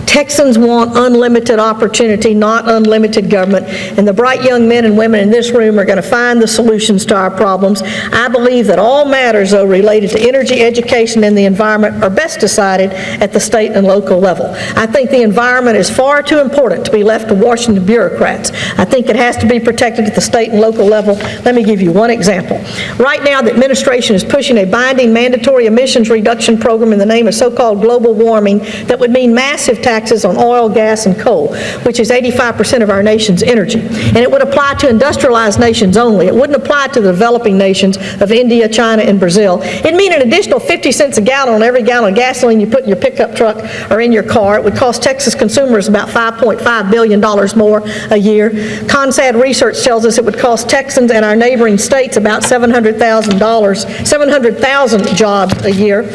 Texans want unlimited opportunity, not unlimited government, and the bright young men and women in this room are going to find the solutions to our problems. I believe that all matters, though, related to energy, education, and the environment are best decided at the state and local level. I think the environment is far too important to be left to Washington bureaucrats. I think it has to be protected at the state and local level. Let me give you one example. Right now, the administration is pushing a binding mandatory emissions reduction program in the name of so-called global warming that would mean massive taxes on oil, gas, and coal, which is 85% of our nation's energy. And it would apply to industrialized nations only. It wouldn't apply to the developing nations of India, China, and Brazil. It'd mean an additional 50 cents a gallon on every gallon of gasoline you put in your pickup truck or in your car. It would cost Texas consumers about $5.5 billion more a year. CONSAD research tells us it would cost Texans and our neighboring states about $700,000 jobs a year. Do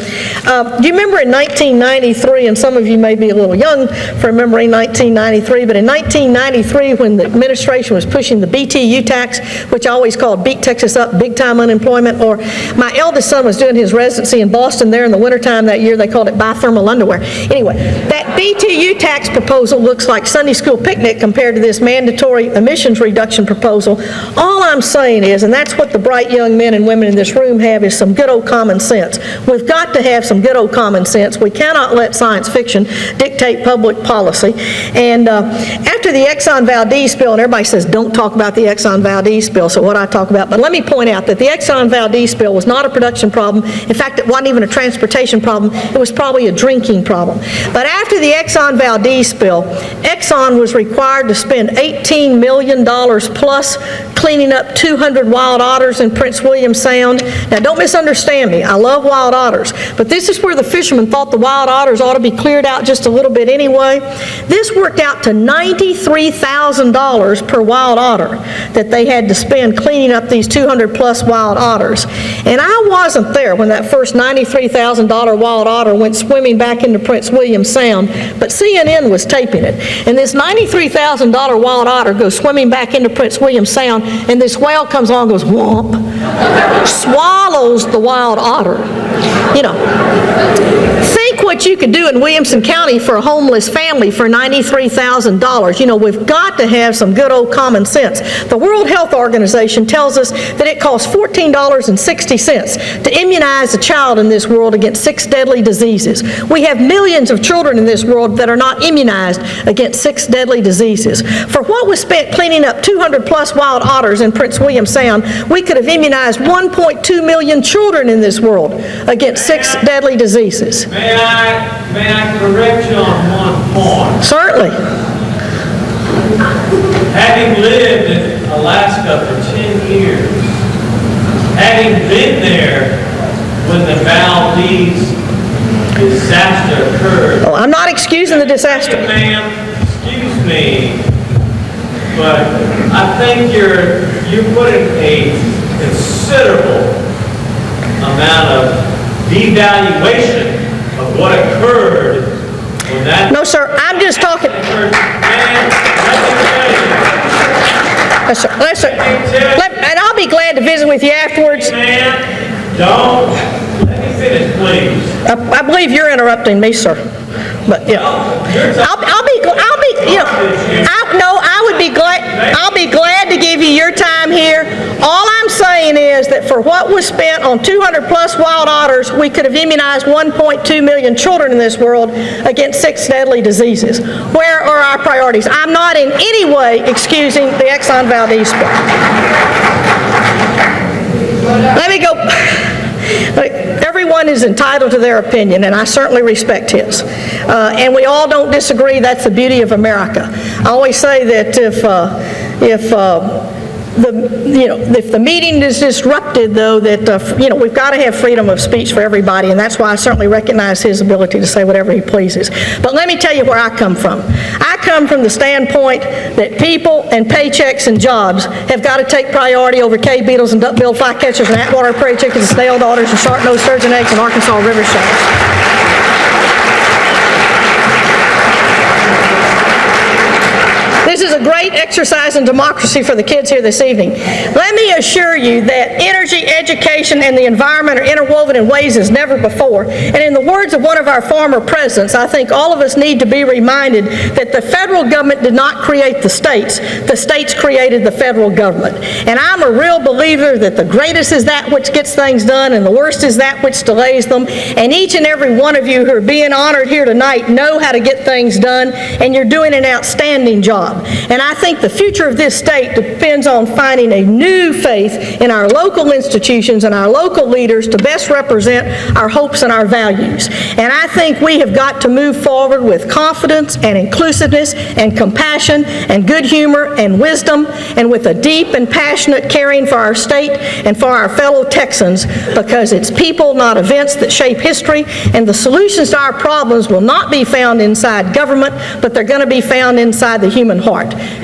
you remember in 1993, and some of you may be a little young for remembering 1993, but in 1993 when the administration was pushing the BTU tax, which I always called Beat Texas Up, big time unemployment, or my eldest son was doing his residency in Boston there in the wintertime that year, they called it buy thermal underwear. Anyway, that BTU tax proposal looks like Sunday school picnic compared to this mandatory emissions reduction proposal. All I'm saying is, and that's what the bright young men and women in this room have, is some good old common sense. We've got to have some good old common sense. We cannot let science fiction dictate public policy. And after the Exxon Valdez spill, and everybody says don't talk about the Exxon Valdez spill, so what I talk about, but let me point out that the Exxon Valdez spill was not a production problem. In fact, it wasn't even a transportation problem. It was probably a drinking problem. But after the Exxon Valdez spill, Exxon was required to spend $18 million plus cleaning up 200 wild otters in Prince William Sound. Now, don't misunderstand me. I love wild otters, but this is where the fishermen thought the wild otters ought to be cleared out just a little bit anyway. This worked out to $93,000 per wild otter that they had to spend cleaning up these 200 plus wild otters. And I wasn't there when that first $93,000 wild otter went swimming back into Prince William Sound, but CNN was taping it. And this $93,000 wild otter goes swimming back into Prince William Sound, and this whale comes along and goes whomp, swallows the wild otter. You know, think what you could do in Williamson County for a homeless family for $93,000. You know, we've got to have some good old common sense. The World Health Organization tells us that it costs $14.60 to immunize a child in this world against 6 deadly diseases. We have millions of children in this world that are not immunized against 6 deadly diseases. For what was spent cleaning up 200 plus wild otters in in Prince William Sound, we could have immunized 1.2 million children in this world against 6 deadly diseases. May I correct you on one point? Certainly. Having lived in Alaska for 10 years, having been there when the Valdez disaster occurred. Well, I'm not excusing the disaster. Ma'am, excuse me, but I think you're putting a considerable amount of devaluation of what occurred when that. No, sir. I'm just talking. Listen, and I'll be glad to visit with you afterwards. Don't. Let me finish, please. I believe you're interrupting me, sir. But yeah, I'll be glad to give you your time here. All I'm saying is that for what was spent on 200 plus wild otters, we could have immunized 1.2 million children in this world against 6 deadly diseases. Where are our priorities? I'm not in any way excusing the Exxon Valdez spill. Let me go. Everyone is entitled to their opinion, and I certainly respect his. And we all don't disagree. That's the beauty of America. I always say that if the meeting is disrupted, though, that we've got to have freedom of speech for everybody, and that's why I certainly recognize his ability to say whatever he pleases. But let me tell you where I come from. I come from the standpoint that people and paychecks and jobs have got to take priority over cave beetles and duck-billed flycatchers and Atwater prairie chickens and snail daughters and shark-nosed sturgeon eggs and Arkansas river sharks. This is a great exercise in democracy for the kids here this evening. Let me assure you that energy, education, and the environment are interwoven in ways as never before. And in the words of one of our former presidents, I think all of us need to be reminded that the federal government did not create the states created the federal government. And I'm a real believer that the greatest is that which gets things done and the worst is that which delays them. And each and every one of you who are being honored here tonight know how to get things done, and you're doing an outstanding job. And I think the future of this state depends on finding a new faith in our local institutions and our local leaders to best represent our hopes and our values. And I think we have got to move forward with confidence and inclusiveness and compassion and good humor and wisdom, and with a deep and passionate caring for our state and for our fellow Texans, because it's people, not events, that shape history, and the solutions to our problems will not be found inside government, but they're going to be found inside the human heart.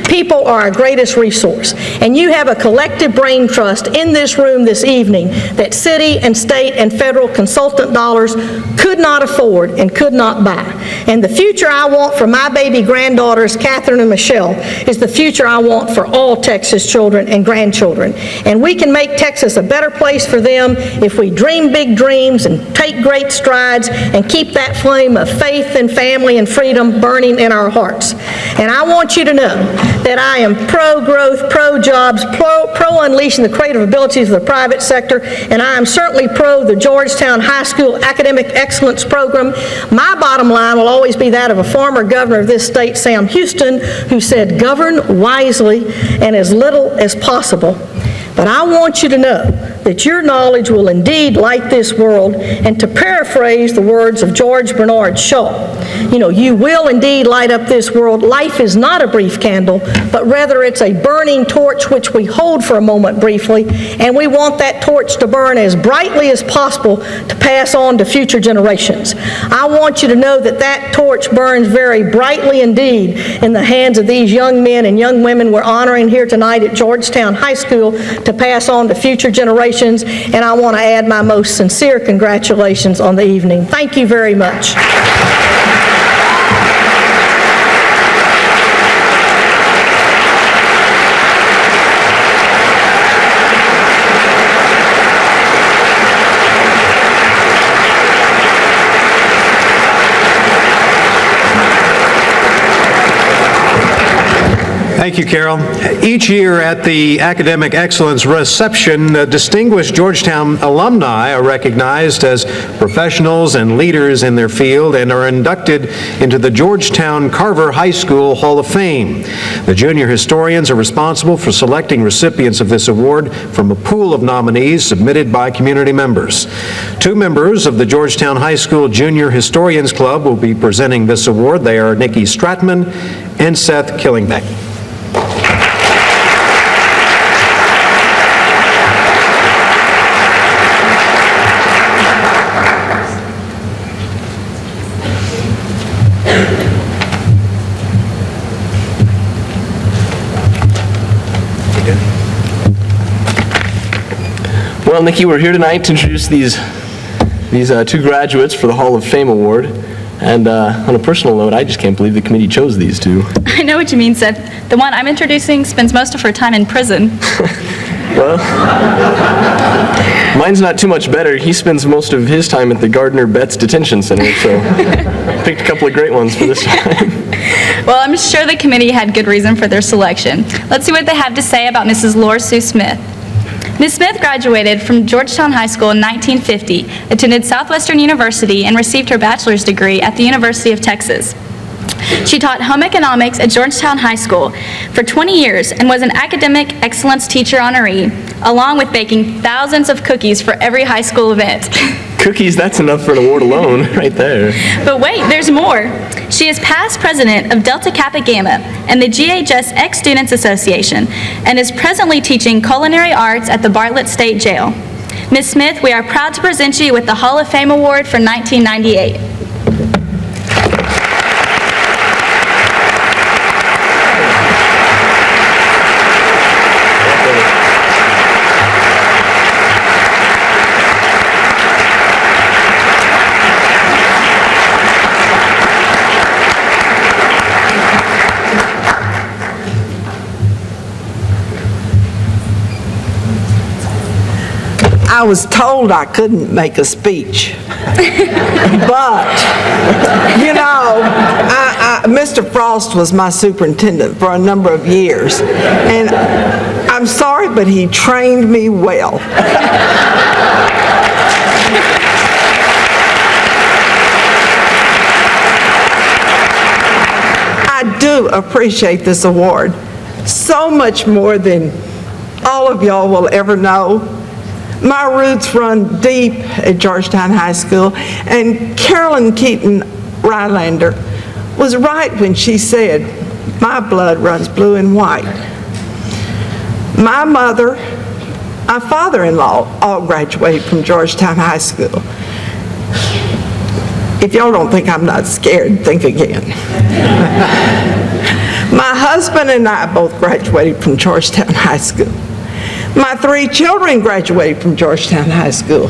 People are our greatest resource, and you have a collective brain trust in this room this evening that city and state and federal consultant dollars could not afford and could not buy. And the future I want for my baby granddaughters, Catherine and Michelle, is the future I want for all Texas children and grandchildren. And we can make Texas a better place for them if we dream big dreams and take great strides and keep that flame of faith and family and freedom burning in our hearts. And I want you to know that I am pro-growth, pro-jobs, pro-unleashing the creative abilities of the private sector, and I am certainly pro the Georgetown High School Academic Excellence Program. My bottom line will always be that of a former governor of this state, Sam Houston, who said, govern wisely and as little as possible. But I want you to know that your knowledge will indeed light this world, and to paraphrase the words of George Bernard Shaw, you will indeed light up this world. Life is not a brief candle, but rather it's a burning torch which we hold for a moment briefly, and we want that torch to burn as brightly as possible to pass on to future generations. I want you to know that that torch burns very brightly indeed in the hands of these young men and young women we're honoring here tonight at Georgetown High School to pass on to future generations, and I want to add my most sincere congratulations on the evening. Thank you very much. Thank you, Carol. Each year at the Academic Excellence Reception, distinguished Georgetown alumni are recognized as professionals and leaders in their field and are inducted into the Georgetown Carver High School Hall of Fame. The junior historians are responsible for selecting recipients of this award from a pool of nominees submitted by community members. 2 members of the Georgetown High School Junior Historians Club will be presenting this award. They are Nikki Strattman and Seth Killingbeck. Well, Nikki, we're here tonight to introduce these 2 graduates for the Hall of Fame Award. And on a personal note, I just can't believe the committee chose these 2. I know what you mean, Seth. The one I'm introducing spends most of her time in prison. Well, mine's not too much better. He spends most of his time at the Gardner Betts Detention Center, so picked a couple of great ones for this time. Well, I'm sure the committee had good reason for their selection. Let's see what they have to say about Mrs. Laura Sue Smith. Ms. Smith graduated from Georgetown High School in 1950, attended Southwestern University, and received her bachelor's degree at the University of Texas. She taught home economics at Georgetown High School for 20 years and was an academic excellence teacher honoree, along with baking thousands of cookies for every high school event. Cookies, that's enough for an award alone, right there. But wait, there's more. She is past president of Delta Kappa Gamma and the GHS Ex-Students Association and is presently teaching culinary arts at the Bartlett State Jail. Ms. Smith, we are proud to present you with the Hall of Fame Award for 1998. I was told I couldn't make a speech, but, you know, Mr. Frost was my superintendent for a number of years, and I'm sorry, but he trained me well. I do appreciate this award so much more than all of y'all will ever know. My roots run deep at Georgetown High School, and Carole Keaton-Rylander was right when she said, my blood runs blue and white. My mother, my father-in-law all graduated from Georgetown High School. If y'all don't think I'm not scared, think again. My husband and I both graduated from Georgetown High School. My 3 children graduated from Georgetown High School.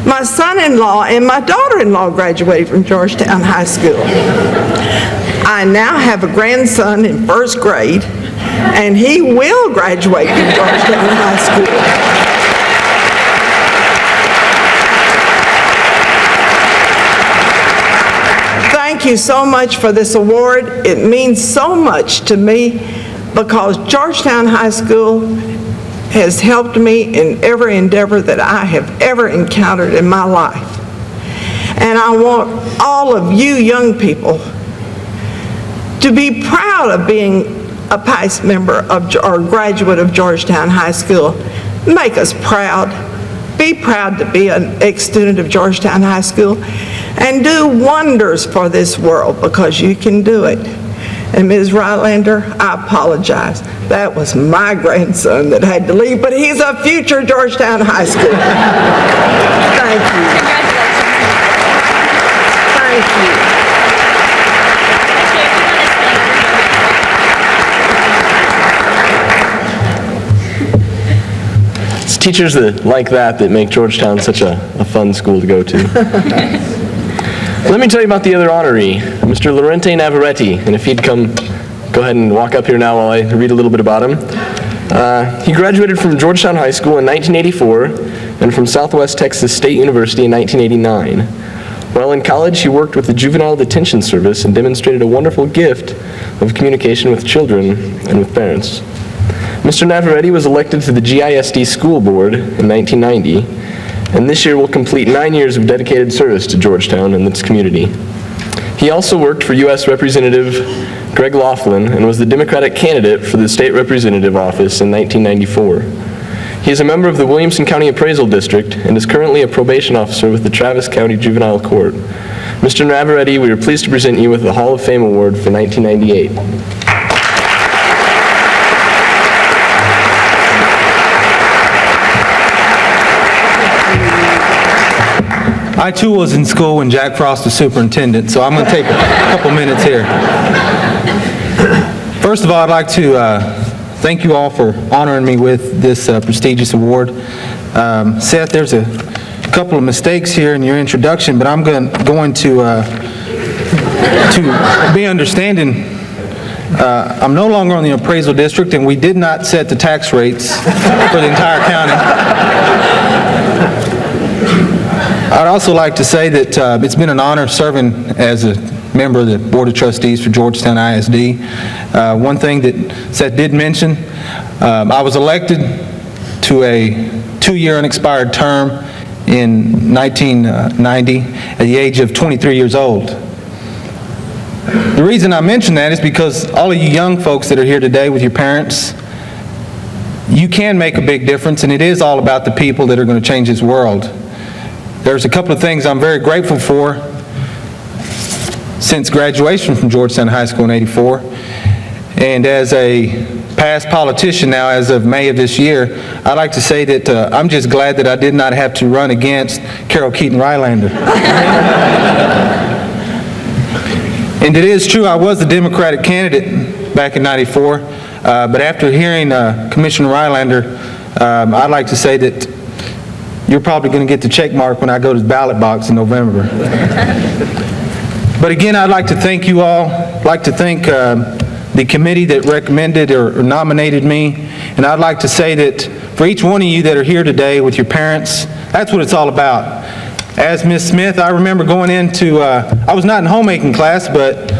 My son-in-law and my daughter-in-law graduated from Georgetown High School. I now have a grandson in 1st grade, and he will graduate from Georgetown High School. Thank you so much for this award. It means so much to me because Georgetown High School has helped me in every endeavor that I have ever encountered in my life. And I want all of you young people to be proud of being a past member of or graduate of Georgetown High School. Make us proud. Be proud to be an ex-student of Georgetown High School and do wonders for this world because you can do it. And Ms. Rylander, I apologize. That was my grandson that had to leave, but he's a future Georgetown High School. Thank you. Thank you. It's teachers like that make Georgetown such a fun school to go to. Let me tell you about the other honoree, Mr. Llorrente Navarette, and if he'd go ahead and walk up here now while I read a little bit about him. He graduated from Georgetown High School in 1984 and from Southwest Texas State University in 1989. While in college, he worked with the Juvenile Detention Service and demonstrated a wonderful gift of communication with children and with parents. Mr. Navarette was elected to the GISD School Board in 1990, and this year will complete 9 years of dedicated service to Georgetown and its community. He also worked for U.S. Representative Greg Laughlin and was the Democratic candidate for the state representative office in 1994. He is a member of the Williamson County Appraisal District and is currently a probation officer with the Travis County Juvenile Court. Mr. Navarette, we are pleased to present you with the Hall of Fame Award for 1998. I too was in school when Jack Frost was superintendent, so I'm going to take a couple minutes here. First of all, I'd like to thank you all for honoring me with this prestigious award. Seth, there's a couple of mistakes here in your introduction, but I'm going to be understanding. I'm no longer on the appraisal district, and we did not set the tax rates for the entire county. I'd also like to say that it's been an honor serving as a member of the Board of Trustees for Georgetown ISD. One thing that Seth did mention, I was elected to a 2-year unexpired term in 1990 at the age of 23 years old. The reason I mention that is because all of you young folks that are here today with your parents, you can make a big difference, and it is all about the people that are going to change this world. There's a couple of things I'm very grateful for since graduation from Georgetown High School in '84. And as a past politician now, as of May of this year, I'd like to say that I'm just glad that I did not have to run against Carole Keaton-Rylander. And it is true, I was a Democratic candidate back in '94, but after hearing Commissioner Rylander, I'd like to say that you're probably going to get the check mark when I go to the ballot box in November. But again, I'd like to thank you all. I'd like to thank the committee that recommended or nominated me. And I'd like to say that for each one of you that are here today with your parents, that's what it's all about. As Ms. Smith, I remember going into, I was not in homemaking class, but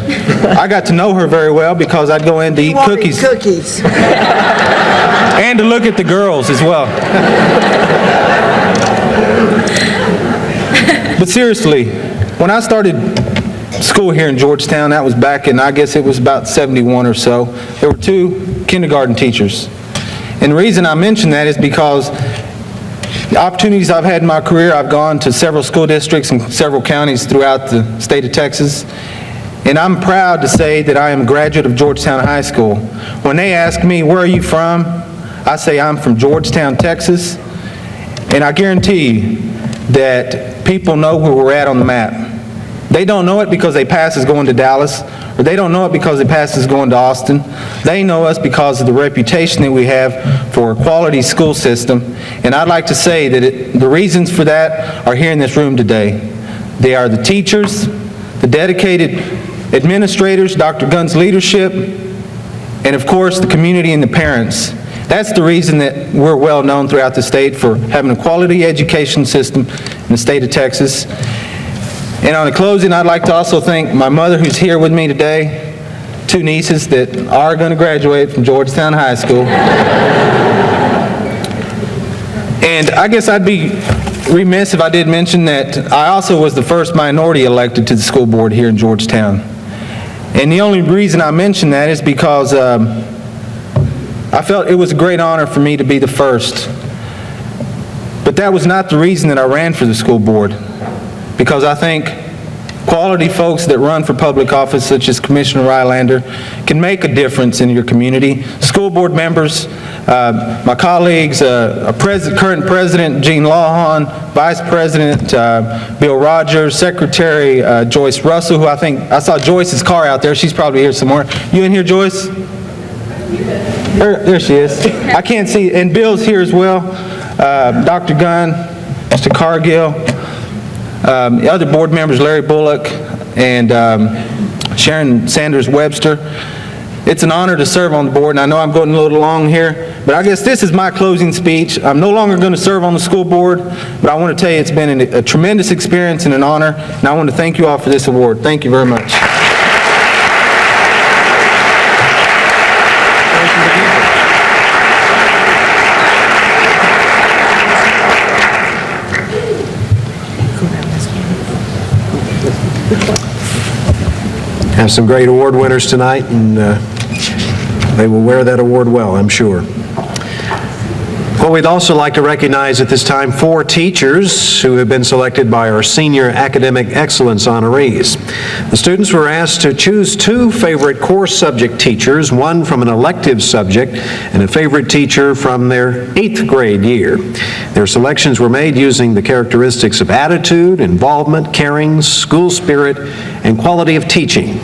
I got to know her very well because I'd go in to eat cookies. And to look at the girls as well. But seriously, when I started school here in Georgetown, that was back in, I guess it was about 71 or so, there were 2 kindergarten teachers. And the reason I mention that is because the opportunities I've had in my career, I've gone to several school districts and several counties throughout the state of Texas. And I'm proud to say that I am a graduate of Georgetown High School. When they ask me, where are you from? I say I'm from Georgetown, Texas. And I guarantee you that people know where we're at on the map. They don't know it because they pass us going to Dallas, or they don't know it because they pass us going to Austin. They know us because of the reputation that we have for a quality school system. And I'd like to say that the reasons for that are here in this room today. They are the teachers, the dedicated administrators, Dr. Gunn's leadership, and of course the community and the parents. That's the reason that we're well known throughout the state for having a quality education system in the state of Texas. And on the closing, I'd like to also thank my mother who's here with me today, 2 nieces that are going to graduate from Georgetown High School. And I guess I'd be remiss if I did mention that I also was the first minority elected to the school board here in Georgetown. And the only reason I mention that is because I felt it was a great honor for me to be the first. But that was not the reason that I ran for the school board, because I think quality folks that run for public office, such as Commissioner Rylander, can make a difference in your community. School board members, my colleagues, current President Gene Lawhon, Vice President Bill Rogers, Secretary Joyce Russell, who I saw Joyce's car out there. She's probably here somewhere. You in here, Joyce? There she is. I can't see, and Bill's here as well. Dr. Gunn, Mr. Cargill, the other board members, Larry Bullock and Sharon Sanders Webster. It's an honor to serve on the board, and I know I'm going a little long here, but I guess this is my closing speech. I'm no longer going to serve on the school board, but I want to tell you it's been a tremendous experience and an honor, and I want to thank you all for this award. Thank you very much. have some great award winners tonight, and they will wear that award well, I'm sure. Well, we'd also like to recognize at this time 4 teachers who have been selected by our Senior Academic Excellence honorees. The students were asked to choose 2 favorite course subject teachers, one from an elective subject and a favorite teacher from their 8th grade year. Their selections were made using the characteristics of attitude, involvement, caring, school spirit, and quality of teaching.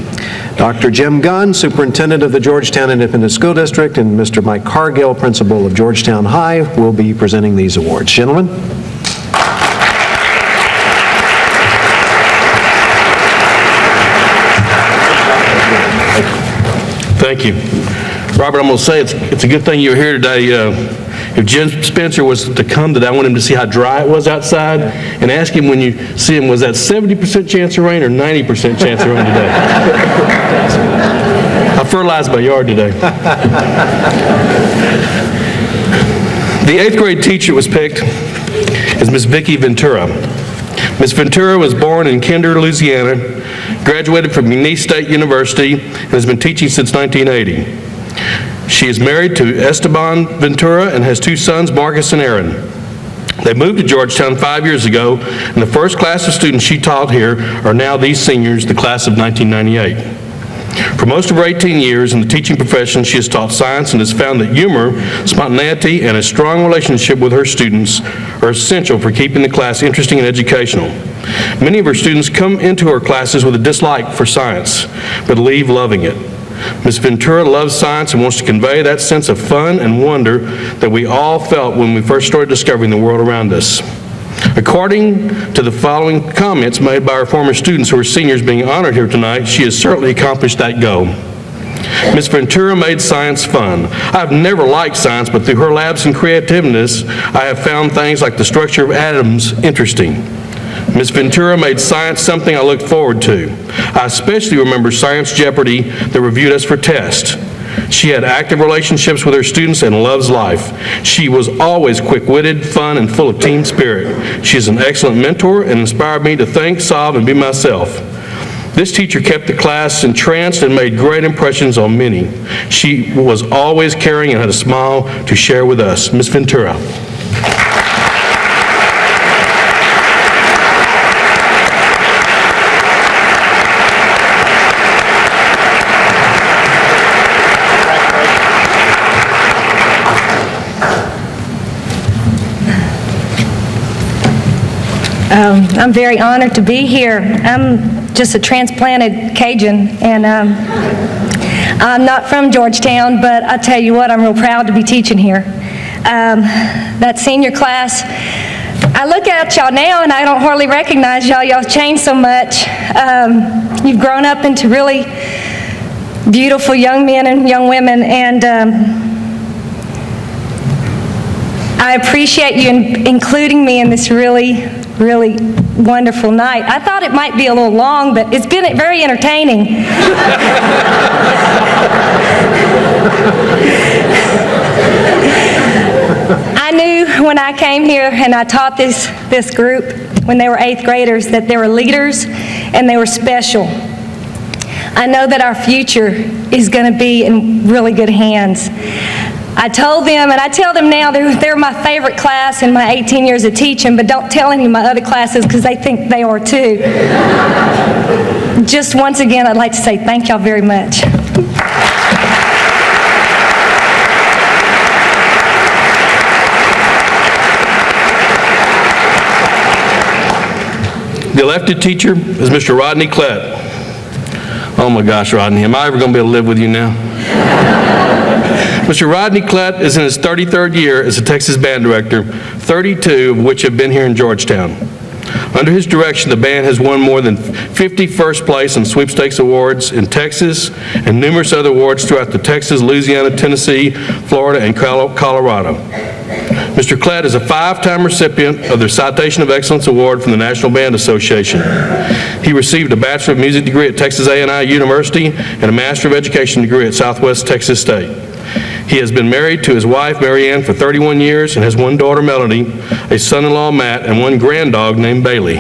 Dr. Jim Gunn, Superintendent of the Georgetown Independent School District, and Mr. Mike Cargill, Principal of Georgetown High, will be presenting these awards. Gentlemen. Thank you. Robert, I'm going to say it's a good thing you're here today. If Jim Spencer was to come today, I want him to see how dry it was outside and ask him when you see him, was that 70% chance of rain or 90% chance of rain today? I fertilized my yard today. The 8th grade teacher was picked is Miss Vicki Ventura. Miss Ventura was born in Kinder, Louisiana, graduated from McNeese State University, and has been teaching since 1980. She is married to Esteban Ventura and has 2 sons, Marcus and Aaron. They moved to Georgetown 5 years ago, and the first class of students she taught here are now these seniors, the class of 1998. For most of her 18 years in the teaching profession, she has taught science and has found that humor, spontaneity, and a strong relationship with her students are essential for keeping the class interesting and educational. Many of her students come into her classes with a dislike for science, but leave loving it. Ms. Ventura loves science and wants to convey that sense of fun and wonder that we all felt when we first started discovering the world around us. According to the following comments made by our former students who are seniors being honored here tonight, she has certainly accomplished that goal. Ms. Ventura made science fun. I've never liked science, but through her labs and creativeness, I have found things like the structure of atoms interesting. Ms. Ventura made science something I look forward to. I especially remember Science Jeopardy that reviewed us for tests. She had active relationships with her students and loves life. She was always quick-witted, fun, and full of team spirit. She is an excellent mentor and inspired me to think, solve, and be myself. This teacher kept the class entranced and made great impressions on many. She was always caring and had a smile to share with us. Ms. Ventura. I'm very honored to be here. I'm just a transplanted Cajun, and I'm not from Georgetown, but I tell you what, I'm real proud to be teaching here. That senior class, I look at y'all now and I don't hardly recognize y'all. Y'all changed so much. You've grown up into really beautiful young men and young women, and I appreciate you including me in this really wonderful night. I thought it might be a little long, but it's been very entertaining. I knew when I came here and I taught this group when they were 8th graders that they were leaders and they were special. I know that our future is going to be in really good hands. I told them, and I tell them now, they're my favorite class in my 18 years of teaching, but don't tell any of my other classes because they think they are too. Just once again, I'd like to say thank y'all very much. The elected teacher is Mr. Rodney Klett. Oh my gosh, Rodney, am I ever going to be able to live with you now? Mr. Rodney Klett is in his 33rd year as a Texas band director, 32 of which have been here in Georgetown. Under his direction, the band has won more than 50 first place and sweepstakes awards in Texas and numerous other awards throughout the Texas, Louisiana, Tennessee, Florida, and Colorado. Mr. Klett is a 5-time recipient of the Citation of Excellence Award from the National Band Association. He received a Bachelor of Music degree at Texas A&I University and a Master of Education degree at Southwest Texas State. He has been married to his wife, Mary Ann, for 31 years and has one daughter, Melody, a son-in-law, Matt, and one granddog named Bailey.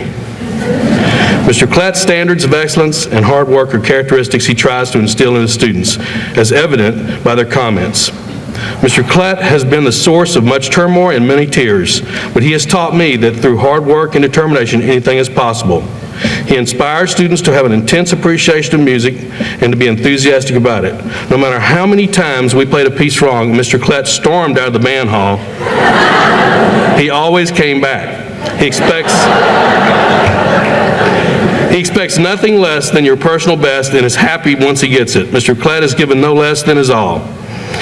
Mr. Klett's standards of excellence and hard work are characteristics he tries to instill in his students, as evident by their comments. Mr. Klett has been the source of much turmoil and many tears, but he has taught me that through hard work and determination, anything is possible. He inspires students to have an intense appreciation of music and to be enthusiastic about it. No matter how many times we played a piece wrong, Mr. Klett stormed out of the band hall, he always came back. He expects nothing less than your personal best and is happy once he gets it. Mr. Klett has given no less than his all.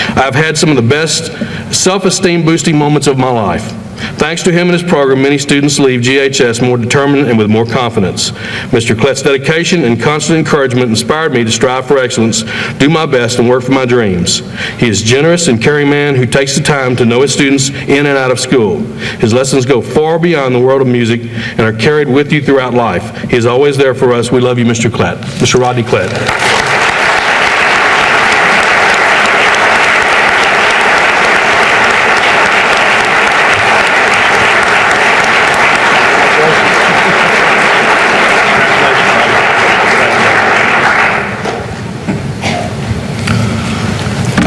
I've had some of the best self-esteem boosting moments of my life. Thanks to him and his program, many students leave GHS more determined and with more confidence. Mr. Klett's dedication and constant encouragement inspired me to strive for excellence, do my best, and work for my dreams. He is a generous and caring man who takes the time to know his students in and out of school. His lessons go far beyond the world of music and are carried with you throughout life. He is always there for us. We love you, Mr. Klett. Mr. Rodney Klett.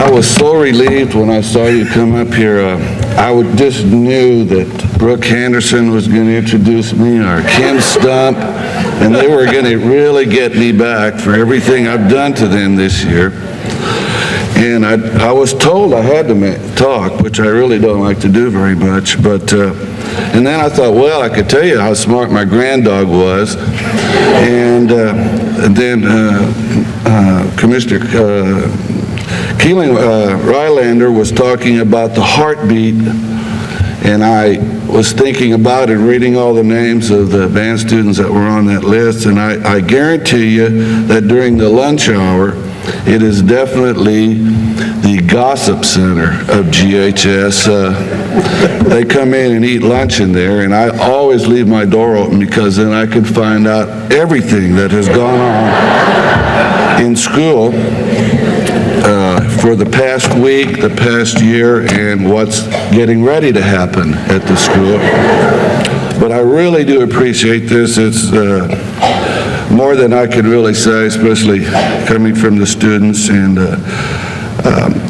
I was so relieved when I saw you come up here. Just knew that Brooke Henderson was going to introduce me, or Kim Stump, and they were going to really get me back for everything I've done to them this year. And I was told I had to talk, which I really don't like to do very much. But and then I thought, well, I could tell you how smart my granddog was. And then Commissioner Keating-Rylander was talking about the heartbeat, and I was thinking about it, reading all the names of the band students that were on that list, and I guarantee you that during the lunch hour, it is definitely the gossip center of GHS. They come in and eat lunch in there, and I always leave my door open because then I can find out everything that has gone on in school for the past week, the past year, and what's getting ready to happen at the school. But I really do appreciate this. It's more than I could really say, especially coming from the students. And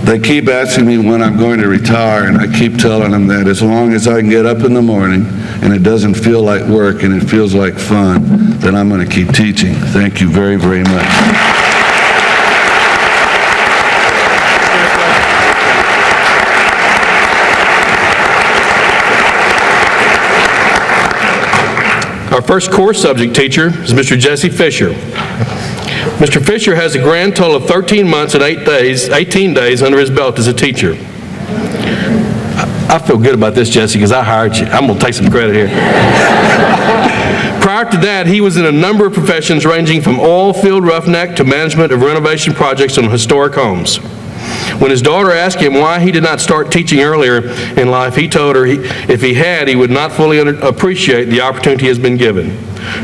they keep asking me when I'm going to retire, and I keep telling them that as long as I can get up in the morning and it doesn't feel like work and it feels like fun, then I'm going to keep teaching. Thank you very, very much. Our first core subject teacher is Mr. Jesse Fisher. Mr. Fisher has a grand total of 13 months and 18 days under his belt as a teacher. I feel good about this, Jesse, because I hired you. I'm going to take some credit here. Prior to that, he was in a number of professions ranging from oil field roughneck to management of renovation projects on historic homes. When his daughter asked him why he did not start teaching earlier in life, he told her if he had, he would not fully appreciate the opportunity he has been given.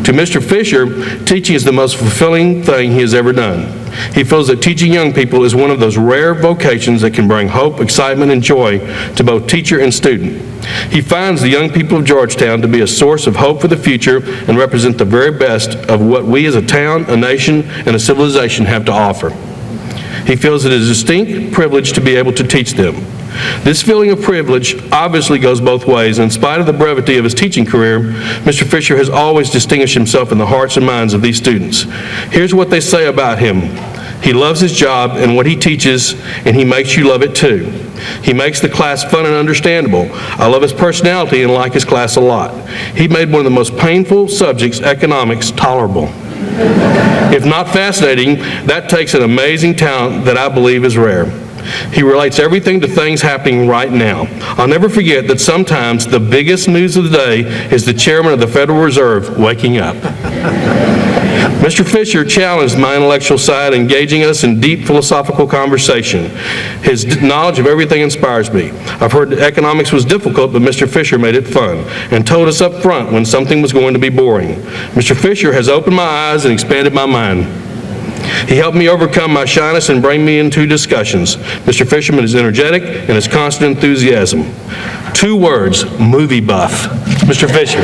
To Mr. Fisher, teaching is the most fulfilling thing he has ever done. He feels that teaching young people is one of those rare vocations that can bring hope, excitement, and joy to both teacher and student. He finds the young people of Georgetown to be a source of hope for the future and represent the very best of what we as a town, a nation, and a civilization have to offer. He feels it is a distinct privilege to be able to teach them. This feeling of privilege obviously goes both ways. In spite of the brevity of his teaching career, Mr. Fisher has always distinguished himself in the hearts and minds of these students. Here's what they say about him. He loves his job and what he teaches, and he makes you love it too. He makes the class fun and understandable. I love his personality and like his class a lot. He made one of the most painful subjects, economics, tolerable. If not fascinating, that takes an amazing talent that I believe is rare. He relates everything to things happening right now. I'll never forget that sometimes the biggest news of the day is the chairman of the Federal Reserve waking up. Mr. Fisher challenged my intellectual side, engaging us in deep philosophical conversation. His knowledge of everything inspires me. I've heard that economics was difficult, but Mr. Fisher made it fun and told us up front when something was going to be boring. Mr. Fisher has opened my eyes and expanded my mind. He helped me overcome my shyness and bring me into discussions. Mr. Fisherman is energetic and his constant enthusiasm. 2 words, movie buff. Mr. Fisher.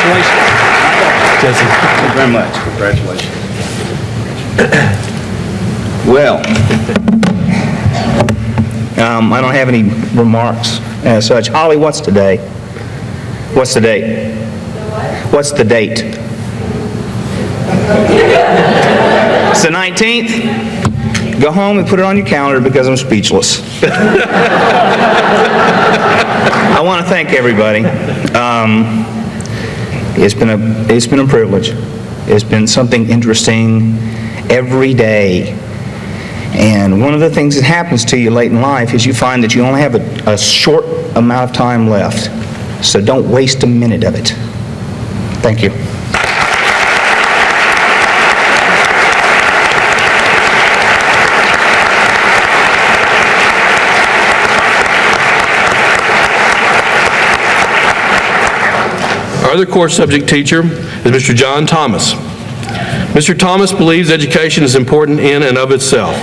Congratulations. Jesse. Thank you very much. Congratulations. Well, I don't have any remarks as such. Holly, what's today? What's the date? What's the date? It's the 19th. Go home and put it on your calendar because I'm speechless. I want to thank everybody. It's been a privilege. It's been something interesting every day. And one of the things that happens to you late in life is you find that you only have a short amount of time left. So don't waste a minute of it. Thank you. Our other core subject teacher is Mr. John Thomas. Mr. Thomas believes education is important in and of itself.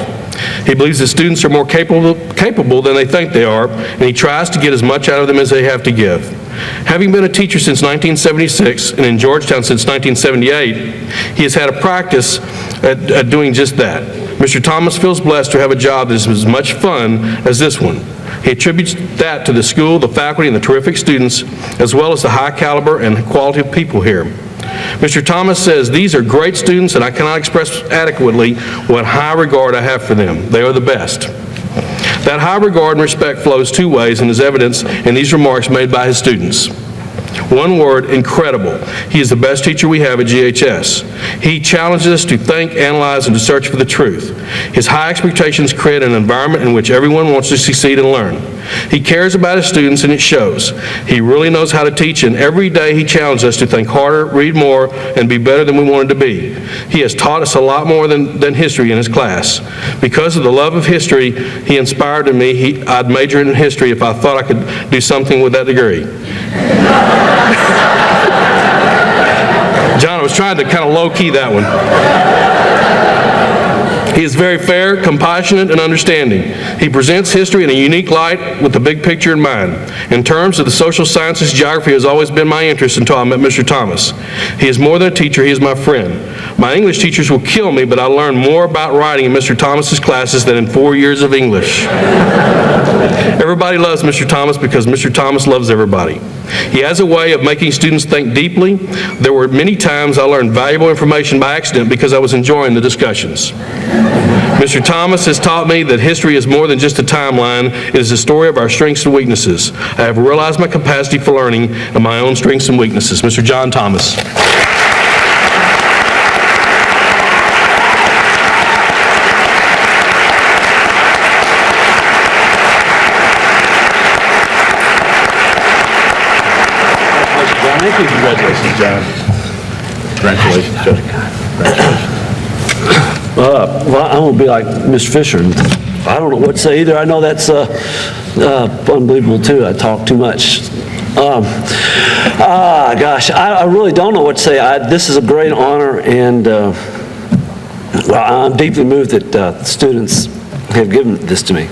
He believes that students are more capable than they think they are, and he tries to get as much out of them as they have to give. Having been a teacher since 1976 and in Georgetown since 1978, he has had a practice at doing just that. Mr. Thomas feels blessed to have a job that is as much fun as this one. He attributes that to the school, the faculty, and the terrific students, as well as the high caliber and quality of people here. Mr. Thomas says, "These are great students, and I cannot express adequately what high regard I have for them. They are the best." That high regard and respect flows two ways and is evidenced in these remarks made by his students. One word, incredible. He is the best teacher we have at GHS. He challenges us to think, analyze, and to search for the truth. His high expectations create an environment in which everyone wants to succeed and learn. He cares about his students, and it shows. He really knows how to teach, and every day he challenges us to think harder, read more, and be better than we wanted to be. He has taught us a lot more than history in his class. Because of the love of history he inspired in me, I'd major in history if I thought I could do something with that degree. John, I was trying to kind of low-key that one. He is very fair, compassionate, and understanding. He presents history in a unique light with the big picture in mind. In terms of the social sciences, geography has always been my interest until I met Mr. Thomas. He is more than a teacher, he is my friend. My English teachers will kill me, but I learned more about writing in Mr. Thomas's classes than in 4 years of English. Everybody loves Mr. Thomas because Mr. Thomas loves everybody. He has a way of making students think deeply. There were many times I learned valuable information by accident because I was enjoying the discussions. Mr. Thomas has taught me that history is more than just a timeline. It is a story of our strengths and weaknesses. I have realized my capacity for learning and my own strengths and weaknesses. Mr. John Thomas. Thank you. Congratulations, John. Congratulations, John. Congratulations. Well, I'm going to be like Mr. Fisher. I don't know what to say either. I know that's unbelievable, too. I talk too much. Gosh, I really don't know what to say. This is a great honor, and I'm deeply moved that the students have given this to me.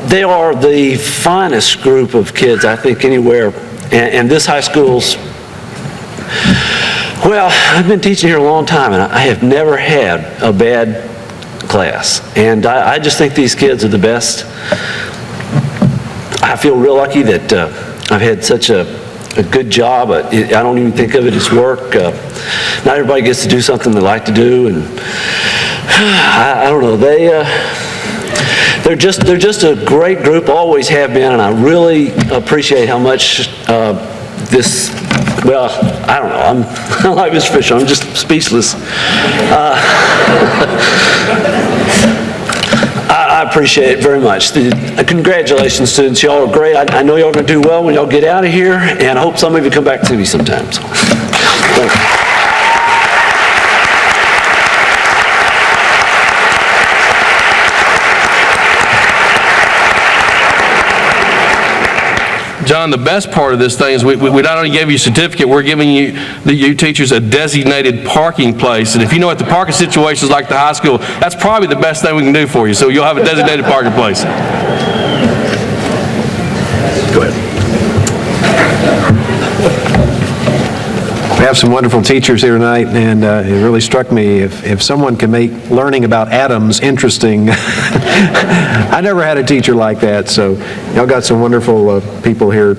They are the finest group of kids, I think, anywhere. And this high school's, well, I've been teaching here a long time, and I have never had a bad class. And I just think these kids are the best. I feel real lucky that I've had such a good job. I don't even think of it as work. Not everybody gets to do something they like to do, and I don't know. They're just a great group, always have been, and I really appreciate how much this, well, I don't know, I'm like Mr. Fisher, I'm just speechless. I appreciate it very much. Congratulations, students, y'all are great. I know y'all are going to do well when y'all get out of here, and I hope some of you come back to me sometimes. Thank you. John, the best part of this thing is we not only gave you a certificate, we're giving you teachers a designated parking place. And if you know what the parking situation is like at the high school, that's probably the best thing we can do for you. So you'll have a designated parking place. Go ahead. We have some wonderful teachers here tonight, and it really struck me, if someone can make learning about atoms interesting, I never had a teacher like that, so y'all got some wonderful people here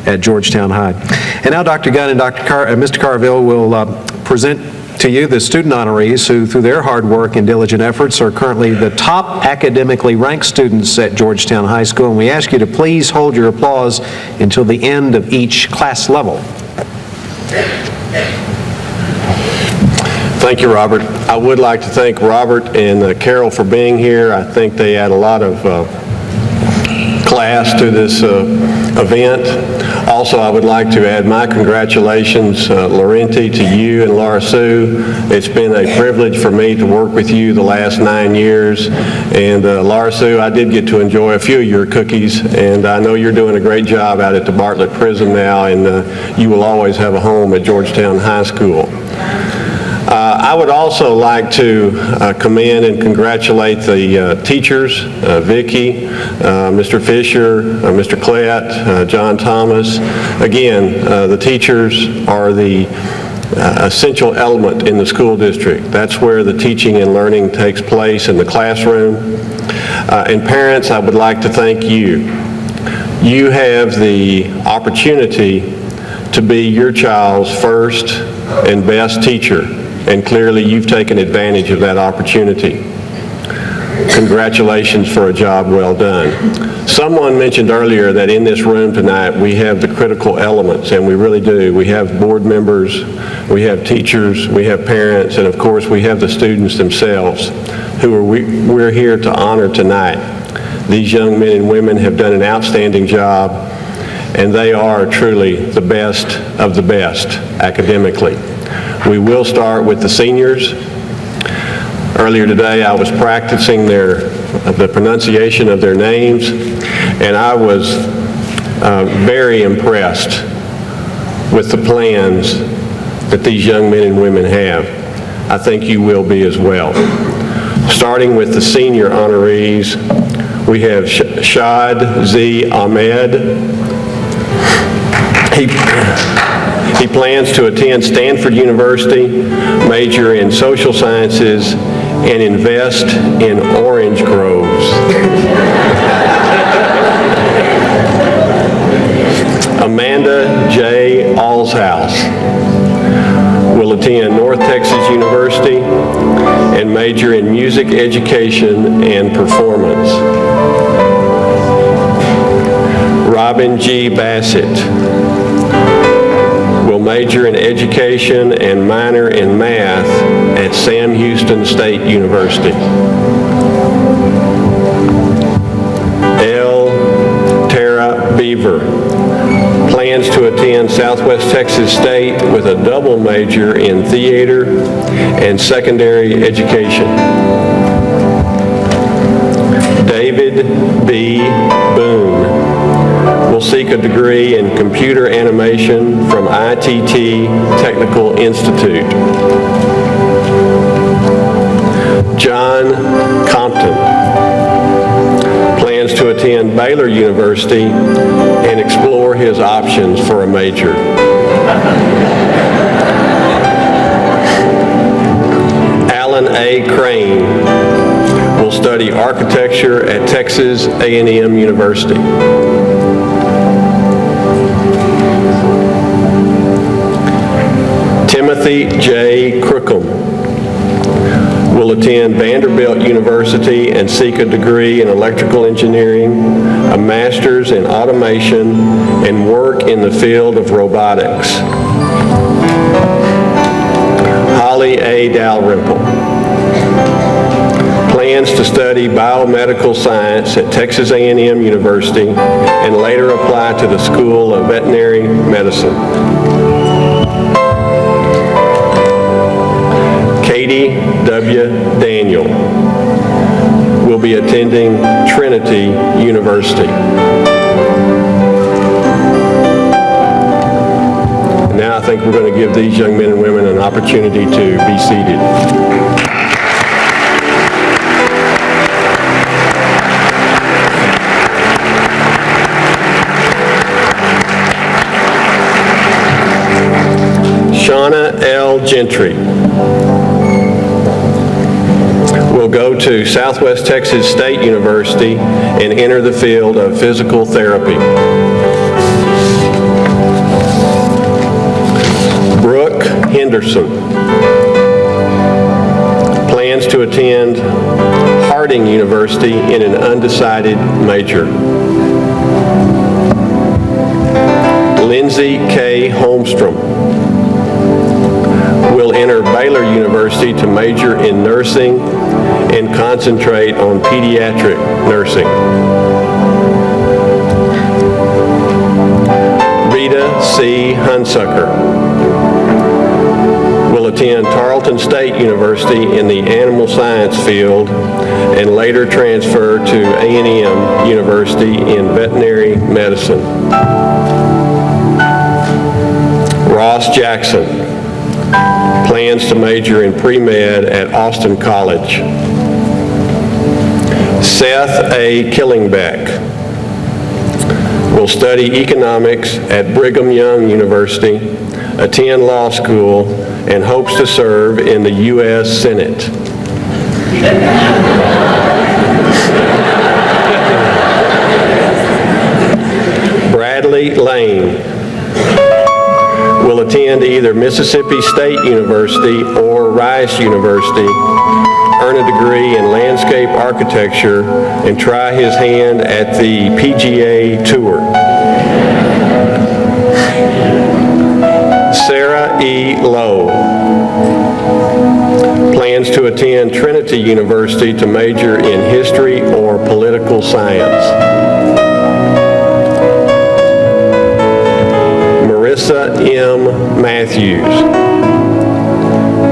at Georgetown High. And now Dr. Gunn and Mr. Carville will present to you the student honorees who, through their hard work and diligent efforts, are currently the top academically ranked students at Georgetown High School, and we ask you to please hold your applause until the end of each class level. Thank you, Robert. I would like to thank Robert and Carole for being here. I think they add a lot of class to this event. Also, I would like to add my congratulations, Llorrente, to you and Laura Sue. It's been a privilege for me to work with you the last 9 years. And Laura Sue, I did get to enjoy a few of your cookies, and I know you're doing a great job out at the Bartlett Prison now, and you will always have a home at Georgetown High School. I would also like to commend and congratulate the teachers, Vicki, Mr. Fisher, Mr. Klett, John Thomas. Again, the teachers are the essential element in the school district. That's where the teaching and learning takes place, in the classroom. And parents, I would like to thank you. You have the opportunity to be your child's first and best teacher. And clearly you've taken advantage of that opportunity. Congratulations for a job well done. Someone mentioned earlier that in this room tonight we have the critical elements, and we really do. We have board members, we have teachers, we have parents, and of course we have the students themselves who we're here to honor tonight. These young men and women have done an outstanding job, and they are truly the best of the best academically. We will start with the seniors. Earlier today I was practicing the pronunciation of their names, and I was very impressed with the plans that these young men and women have. I think you will be as well. Starting with the senior honorees, we have Shad Ahmed. He plans to attend Stanford University, major in social sciences, and invest in orange groves. Amanda J. Allshouse will attend North Texas University and major in music education and performance. Robin G. Bassett will major in education and minor in math at Sam Houston State University. L. Tara Beaver plans to attend Southwest Texas State with a double major in theater and secondary education. David B. Boone will seek a degree in computer animation from ITT Technical Institute. John Compton plans to attend Baylor University and explore his options for a major. Alan A. Crane will study architecture at Texas A&M University. Timothy J. Crookham will attend Vanderbilt University and seek a degree in electrical engineering, a master's in automation, and work in the field of robotics. Holly A. Dalrymple plans to study biomedical science at Texas A&M University and later apply to the School of Veterinary Medicine. Katie W. Daniel will be attending Trinity University. Now I think we're going to give these young men and women an opportunity to be seated. L. Gentry will go to Southwest Texas State University and enter the field of physical therapy. Brooke Henderson plans to attend Harding University in an undecided major. Lindsay K. Holmstrom will enter Baylor University to major in nursing and concentrate on pediatric nursing. Rita C. Hunsucker will attend Tarleton State University in the animal science field and later transfer to A&M University in veterinary medicine. Ross Jackson plans to major in pre-med at Austin College. Seth A. Killingbeck will study economics at Brigham Young University, attend law school, and hopes to serve in the U.S. Senate. Bradley Lane will attend either Mississippi State University or Rice University, earn a degree in landscape architecture, and try his hand at the PGA Tour. Sarah E. Lowe plans to attend Trinity University to major in history or political science. Marissa M. Matthews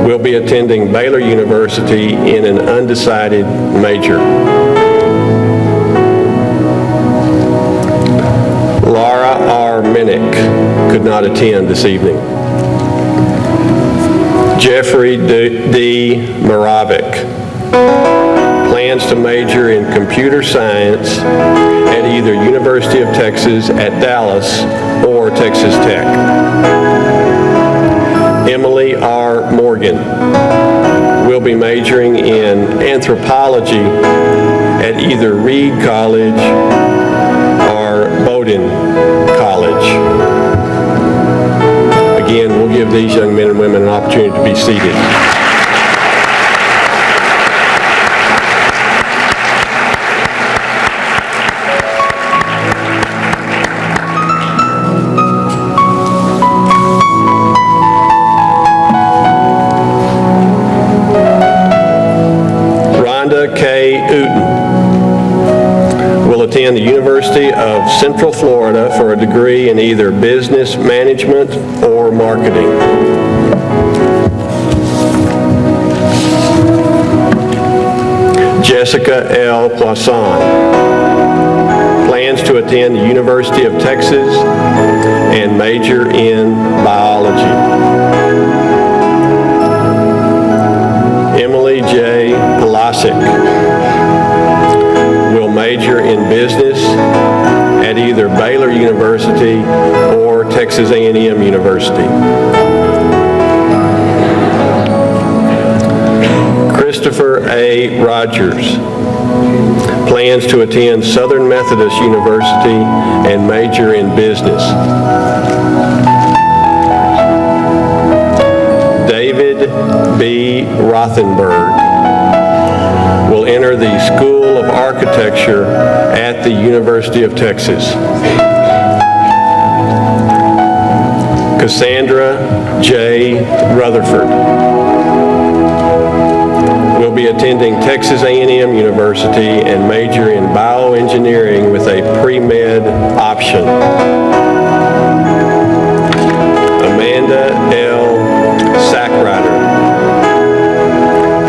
will be attending Baylor University in an undecided major. Laura R. Minnick could not attend this evening. Jeffrey D. Moravec plans to major in computer science at either University of Texas at Dallas or Texas Tech. Emily R. Morgan will be majoring in anthropology at either Reed College or Bowdoin College. Again, we'll give these young men and women an opportunity to be seated. K. Uten will attend the University of Central Florida for a degree in either business management or marketing. Jessica L. Poisson plans to attend the University of Texas and major in biology. Emily J. Polasic will major in business at either Baylor University or Texas A&M University. Christopher A. Rogers plans to attend Southern Methodist University and major in business. David B. Rothenberg will enter the School of Architecture at the University of Texas. Cassandra J. Rutherford will be attending Texas A&M University and major in bioengineering with a pre-med option. Amanda L. Sackrider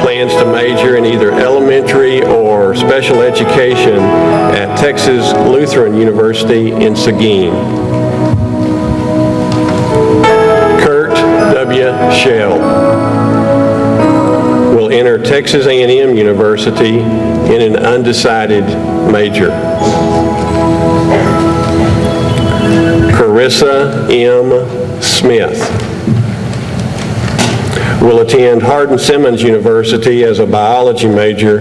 plans to major in either elementary or special education at Texas Lutheran University in Seguin. Kurt W. Shell will enter Texas A&M University in an undecided major. Carissa M. Smith will attend Hardin-Simmons University as a biology major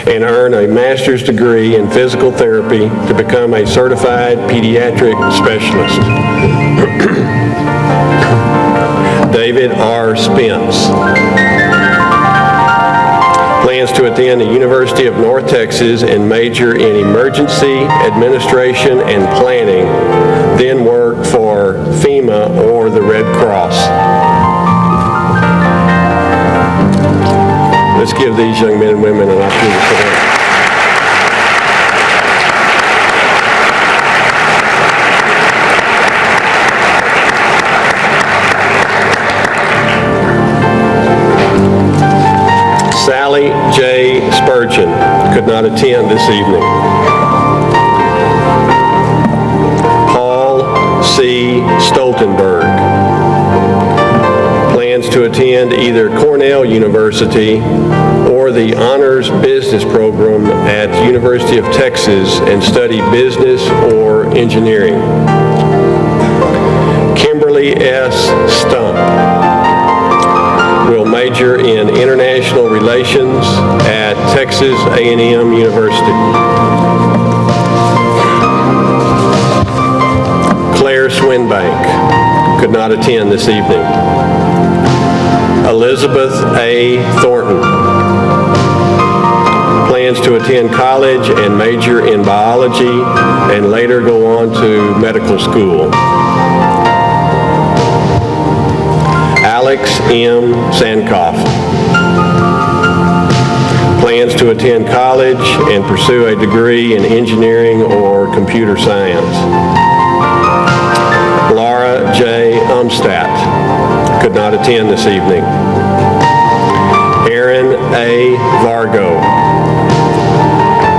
and earn a master's degree in physical therapy to become a certified pediatric specialist. David R. Spence plans to attend the University of North Texas and major in emergency administration and planning, then work for FEMA or the Red Cross. Let's give these young men and women an opportunity to sit down. Sally J. Spurgeon could not attend this evening. Paul C. Stoltenberg plans to attend either Cornell University or the Honors Business Program at the University of Texas and study business or engineering. Kimberly S. Stump will major in international relations at Texas A&M University. Claire Swinbank could not attend this evening. Elizabeth A. Thornton plans to attend college and major in biology and later go on to medical school. Alex M. Sankoff plans to attend college and pursue a degree in engineering or computer science. Laura J. Umstadt could not attend this evening. Aaron A. Vargo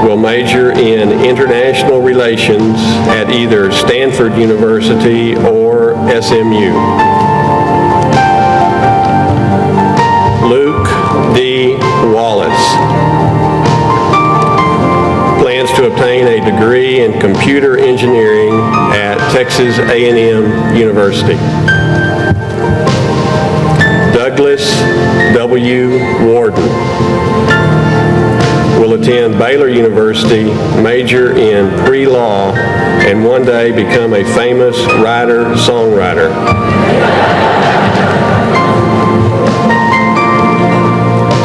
will major in international relations at either Stanford University or SMU. Luke D. Wallace plans to obtain a degree in computer engineering at Texas A&M University. Douglas W. Warden will attend Baylor University, major in pre-law, and one day become a famous writer-songwriter.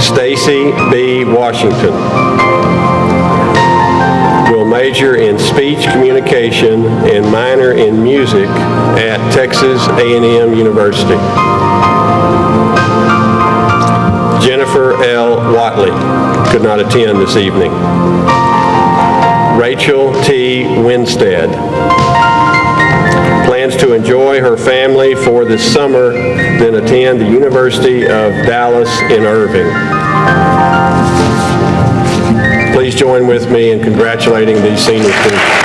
Stacy B. Washington will major in speech communication and minor in music at Texas A&M University. Jennifer L. Watley could not attend this evening. Rachel T. Winstead plans to enjoy her family for this summer, then attend the University of Dallas in Irving. Please join with me in congratulating these senior students.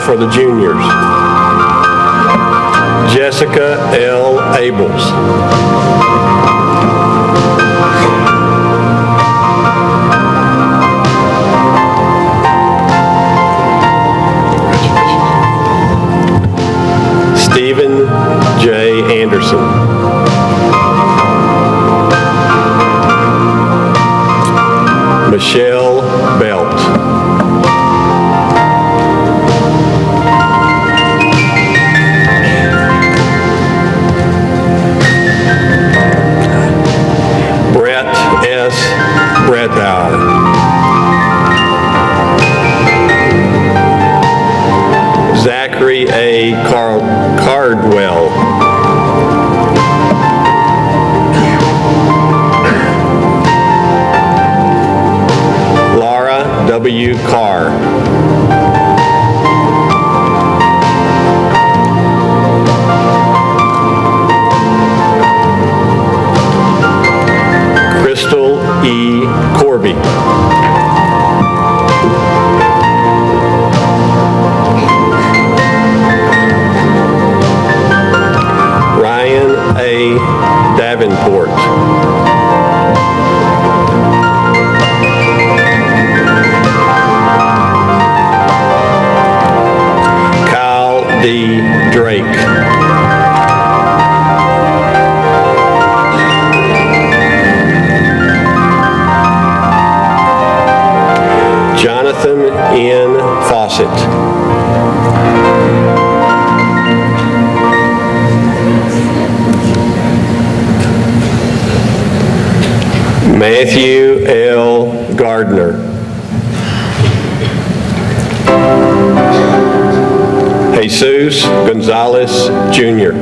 For the juniors. Jessica L. Abels. Stephen J. Anderson. Michelle Belt. Bradbauer. Zachary A. Cardwell. Laura W. Carr. Crystal E. Corby. Jonathan N. Fawcett. Matthew L. Gardner. Jesus Gonzalez, Jr.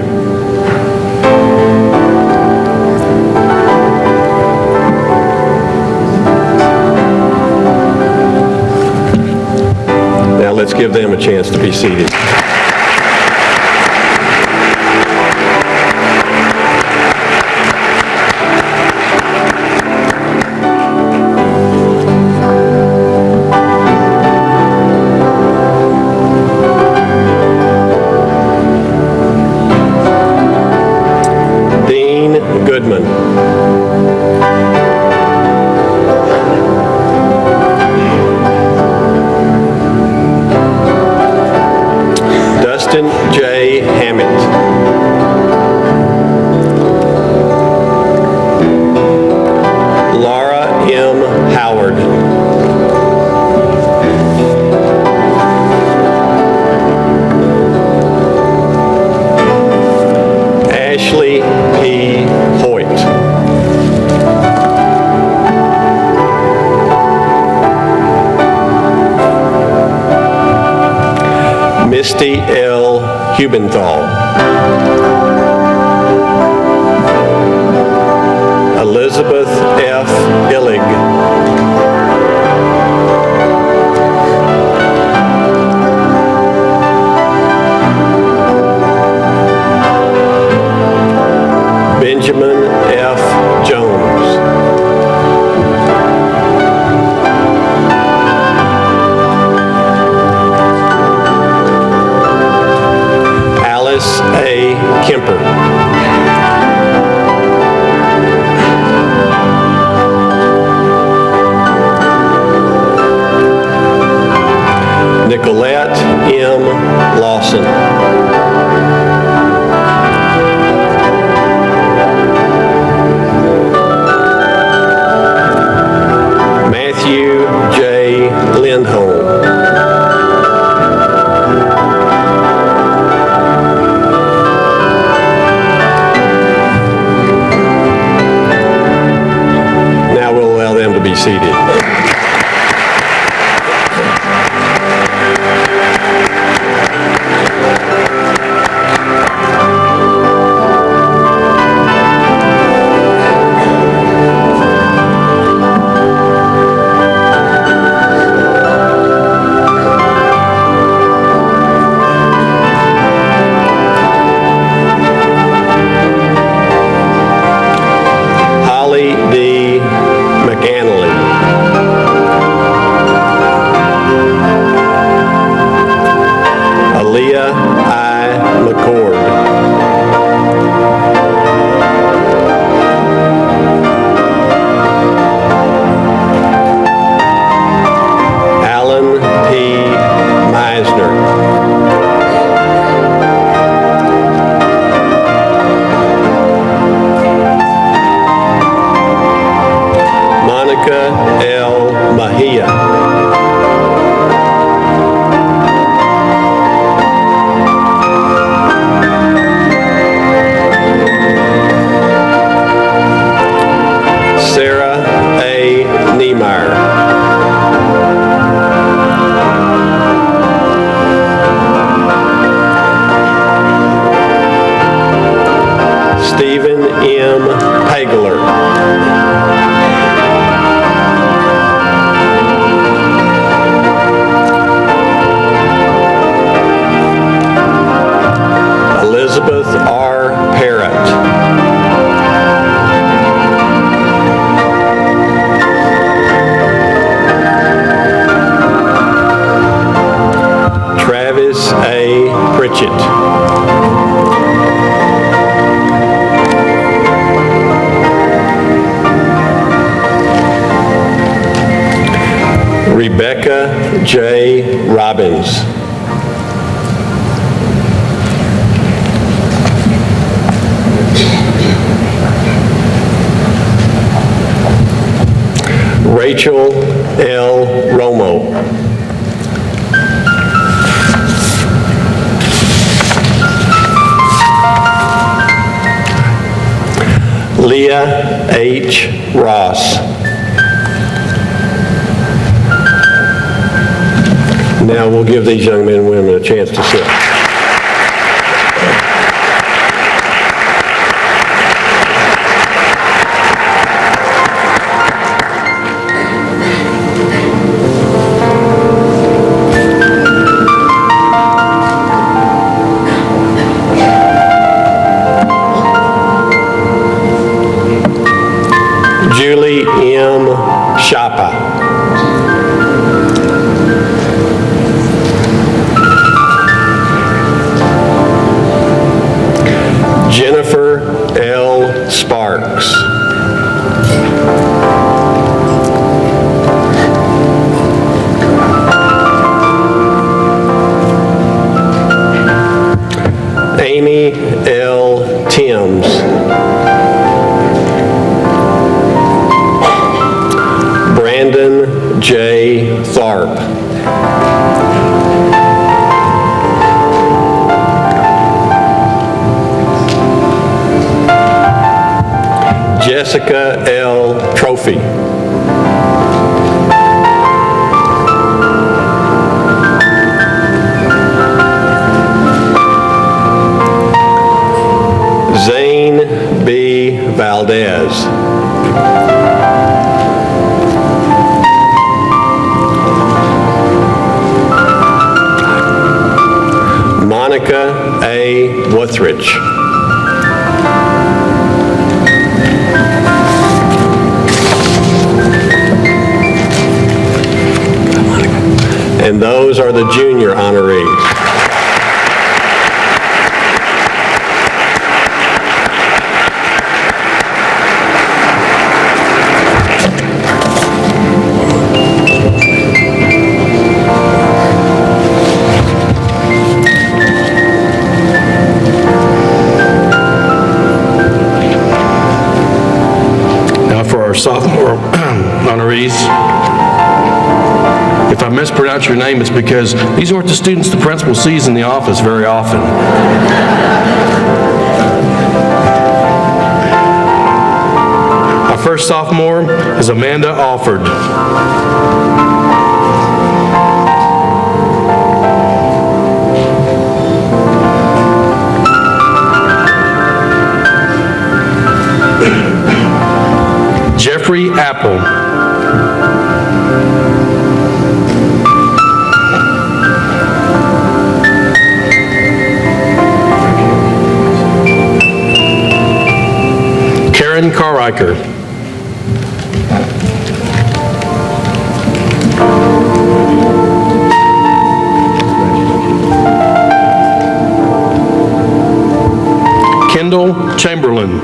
Now let's give them a chance to be seated. J. Hammett. Laura M. Howard. Ashley P. Hoyt. Misty L. Hubenthal. Elizabeth F. Illig. Benjamin F. Jones. Alice A. Kemper. Nicolette M. Lawson. Matthew J. Lindholm. Be seated. Holly D. McAnally. Aaliyah I. McCord. Alan P. Meisner. Monica L. Mahia. Sarah A. Niemeyer. Stephen M. Hagler. Elizabeth R. Parrott. Travis A. Pritchett. Rebecca J. Robbins. Rachel L. Romo. Now we'll give these young men and women a chance to sit. Julie M. Shapa. Jennifer L. Sparks. Amy L. Timms. Brandon J. Tharp. Jessica L. Trophy. Zane B. Valdez. Monica A. Wuthridge. And those are the junior honorees. Now for our sophomore honorees. If I mispronounce your name, it's because these aren't the students the principal sees in the office very often. Our first sophomore is Amanda Alford. Jeffrey Apple. Karen Carriker. Kendall Chamberlain.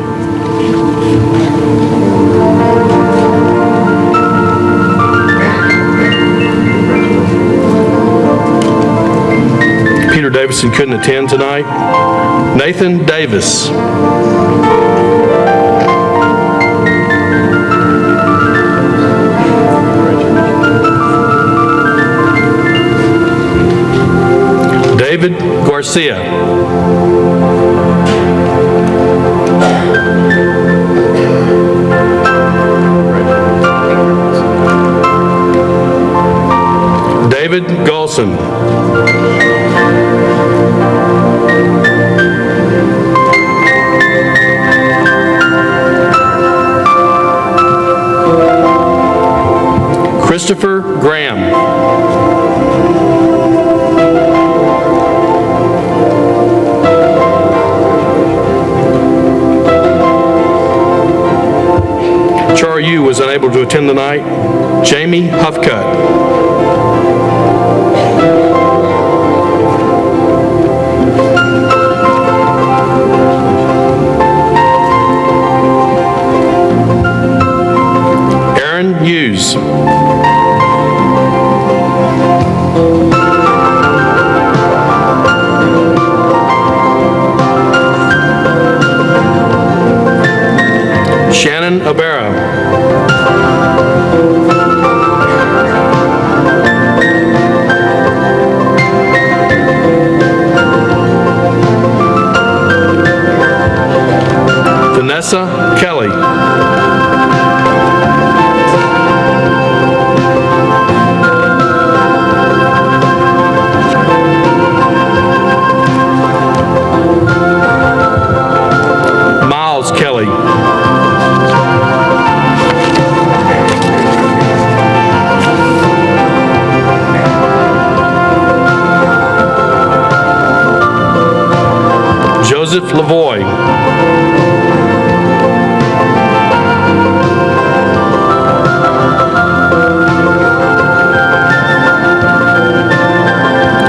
Peter Davison couldn't attend tonight. Nathan Davis. David Garcia. David Golson. Christopher Graham. Char Yu was unable to attend tonight. Jamie Huffcutt. Aaron Hughes. Shannon Abera. Joseph Lavoie.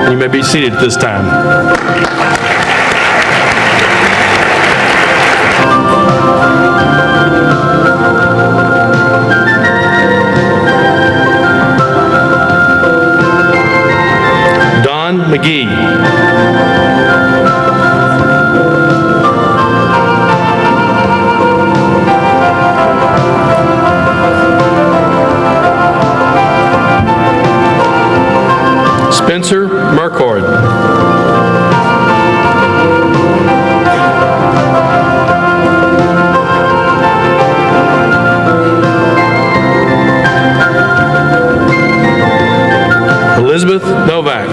You may be seated at this time. Don McGee. Spencer Mercord. Elizabeth Novak.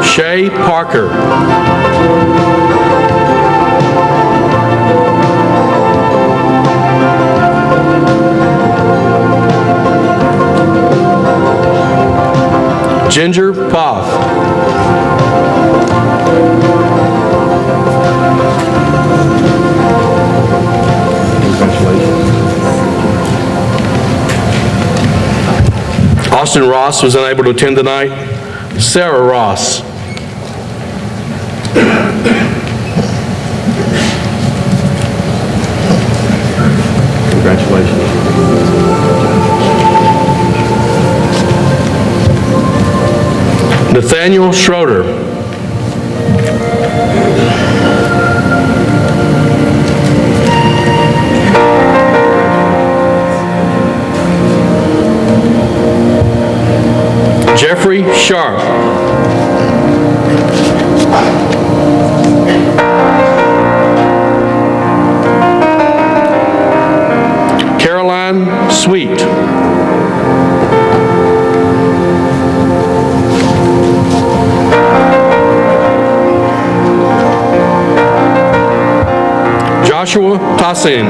Shay Parker. Ginger Poth. Austin Ross was unable to attend tonight. Sarah Ross. Congratulations. Nathaniel Schroeder. Jeffrey Sharp. Caroline Sweet. Joshua Tassin.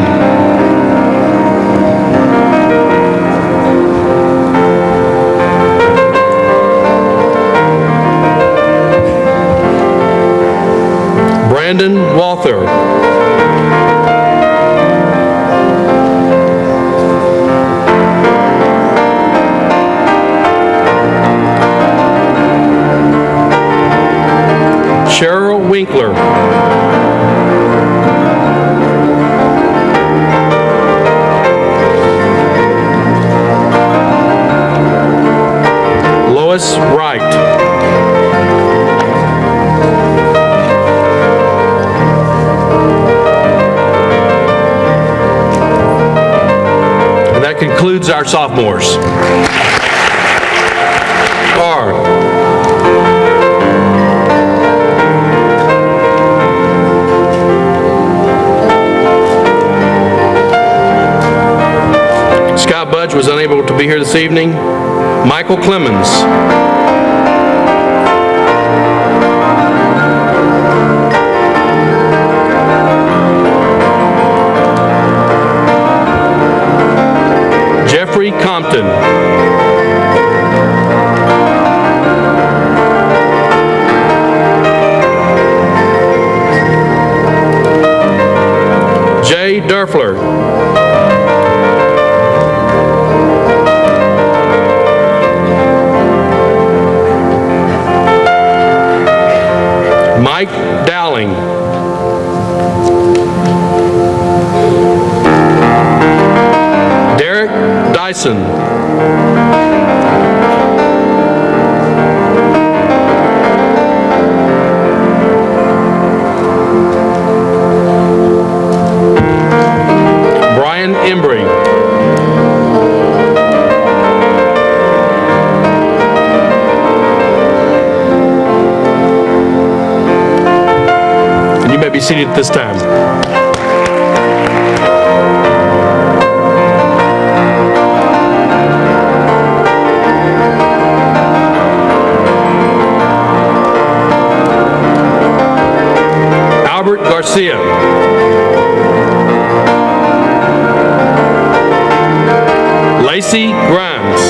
Brandon Walther. Cheryl Winkler. Lois Wright. And that concludes our sophomores. Scott Budge was unable to be here this evening. Michael Clemens. Jeffrey Compton. Jay Durfler. Mike Dowling. Derek Dyson. Brian Embry. Be seated at this time. Albert Garcia. Lacey Grimes.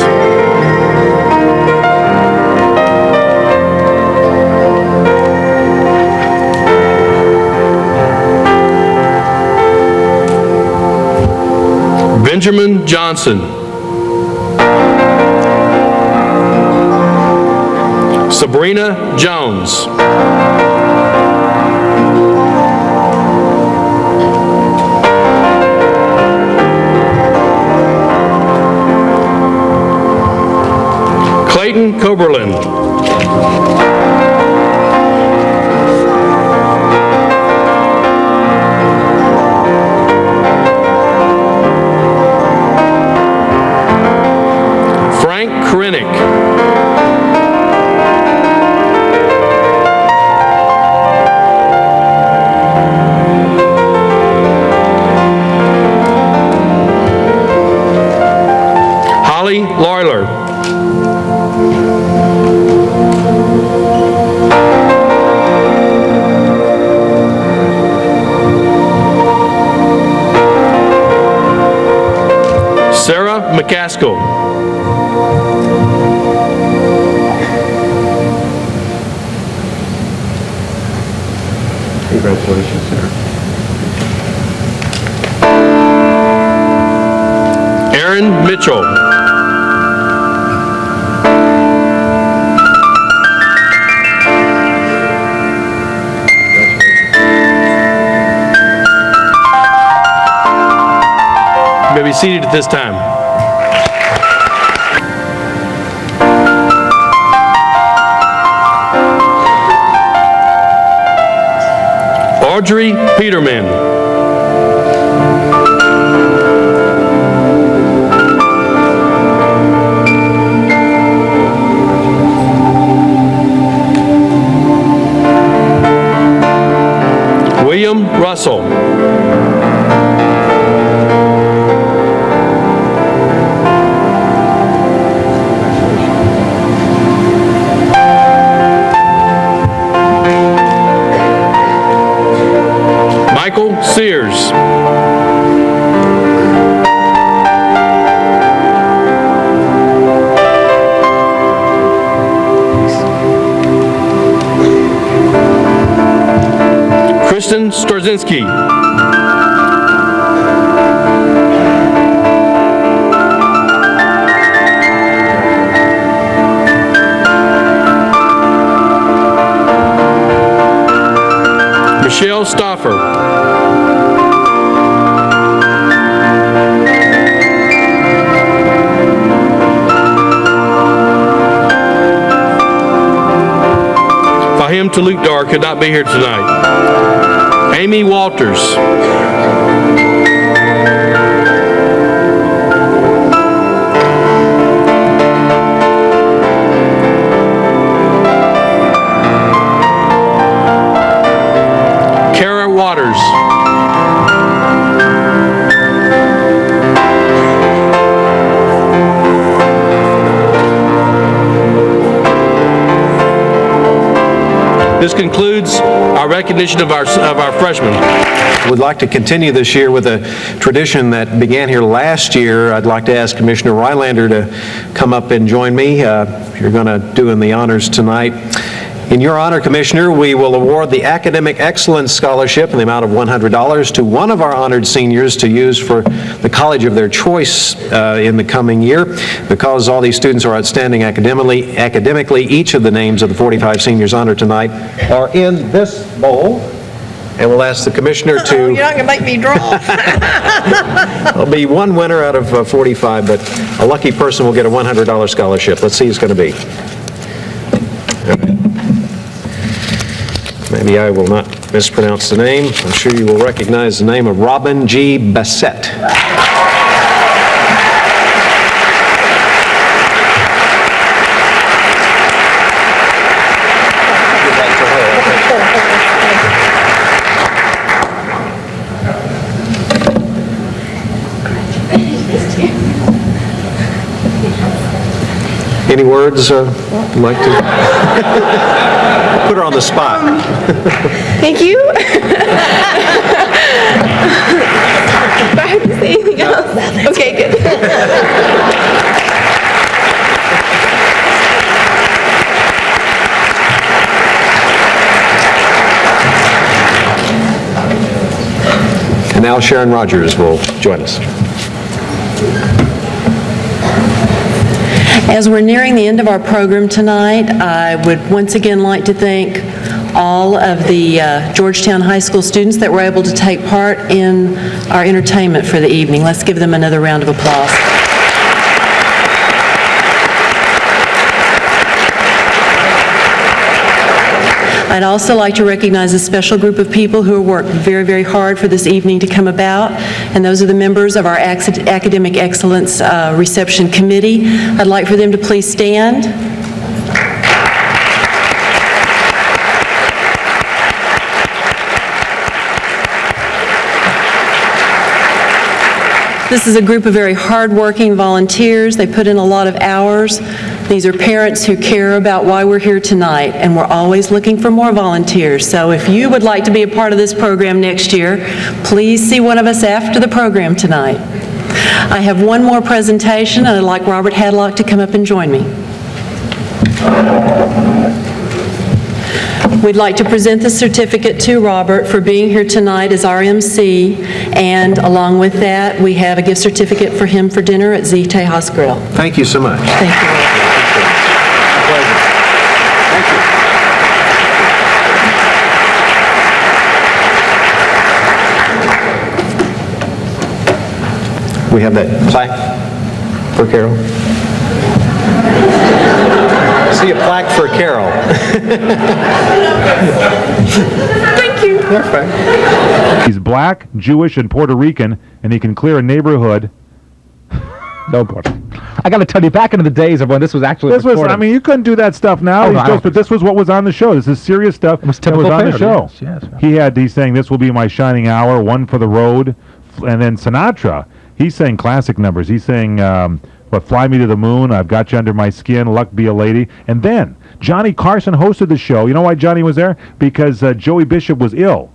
Benjamin Johnson. Sabrina Jones. Clayton Coberlin. Frank Krennick. Holly Loyler. Sarah McCaskill. Congratulations, Sarah. Aaron Mitchell. You may be seated at this time. Audrey Peterman. William Russell. Michael Sears. Kristen Starzinski. Michelle Stoffer. Fahim Talukdar could not be here tonight. Amy Walters. Kara Waters. This concludes our recognition of our freshmen. We'd like to continue this year with a tradition that began here last year. I'd like to ask Commissioner Rylander to come up and join me. You're going to do him the honors tonight. In your honor, Commissioner, we will award the Academic Excellence Scholarship in the amount of $100 to one of our honored seniors to use for the college of their choice in the coming year. Because all these students are outstanding academically, each of the names of the 45 seniors honored tonight are in this bowl. And we'll ask the Commissioner to... You're not going to make me draw. There'll be one winner out of 45, but a lucky person will get a $100 scholarship. Let's see who it's going to be. Maybe I will not mispronounce the name. I'm sure you will recognize the name of Robin G. Bassett. Any words you'd like to... Put her on the spot. Thank you. Do I have to say anything else? Okay, good. And now Sharon Rogers will join us. As we're nearing the end of our program tonight, I would once again like to thank all of the Georgetown High School students that were able to take part in our entertainment for the evening. Let's give them another round of applause. I'd also like to recognize a special group of people who have worked very, very hard for this evening to come about, and those are the members of our Academic Excellence Reception Committee. I'd like for them to please stand. This is a group of very hardworking volunteers. They put in a lot of hours. These are parents who care about why we're here tonight, and we're always looking for more volunteers. So if you would like to be a part of this program next year, please see one of us after the program tonight. I have one more presentation, and I'd like Robert Hadlock to come up and join me. We'd like to present the certificate to Robert for being here tonight as our MC, and along with that, we have a gift certificate for him for dinner at Z Tejas Grill. Thank you so much. Thank you. We have that plaque for Carole. See a plaque for Carole. Thank you. He's black, Jewish, and Puerto Rican, and he can clear a neighborhood. No, I got to tell you, back into the days of when this was actually recorded. I mean, you couldn't do that stuff now, but this was what was on the show. This is serious stuff that was on the show. He's saying, "This will be my shining hour," One for the Road, and then Sinatra, he's saying classic numbers. He's saying, Fly Me to the Moon, I've Got You Under My Skin, Luck Be a Lady. And then Johnny Carson hosted the show. You know why Johnny was there? Because Joey Bishop was ill.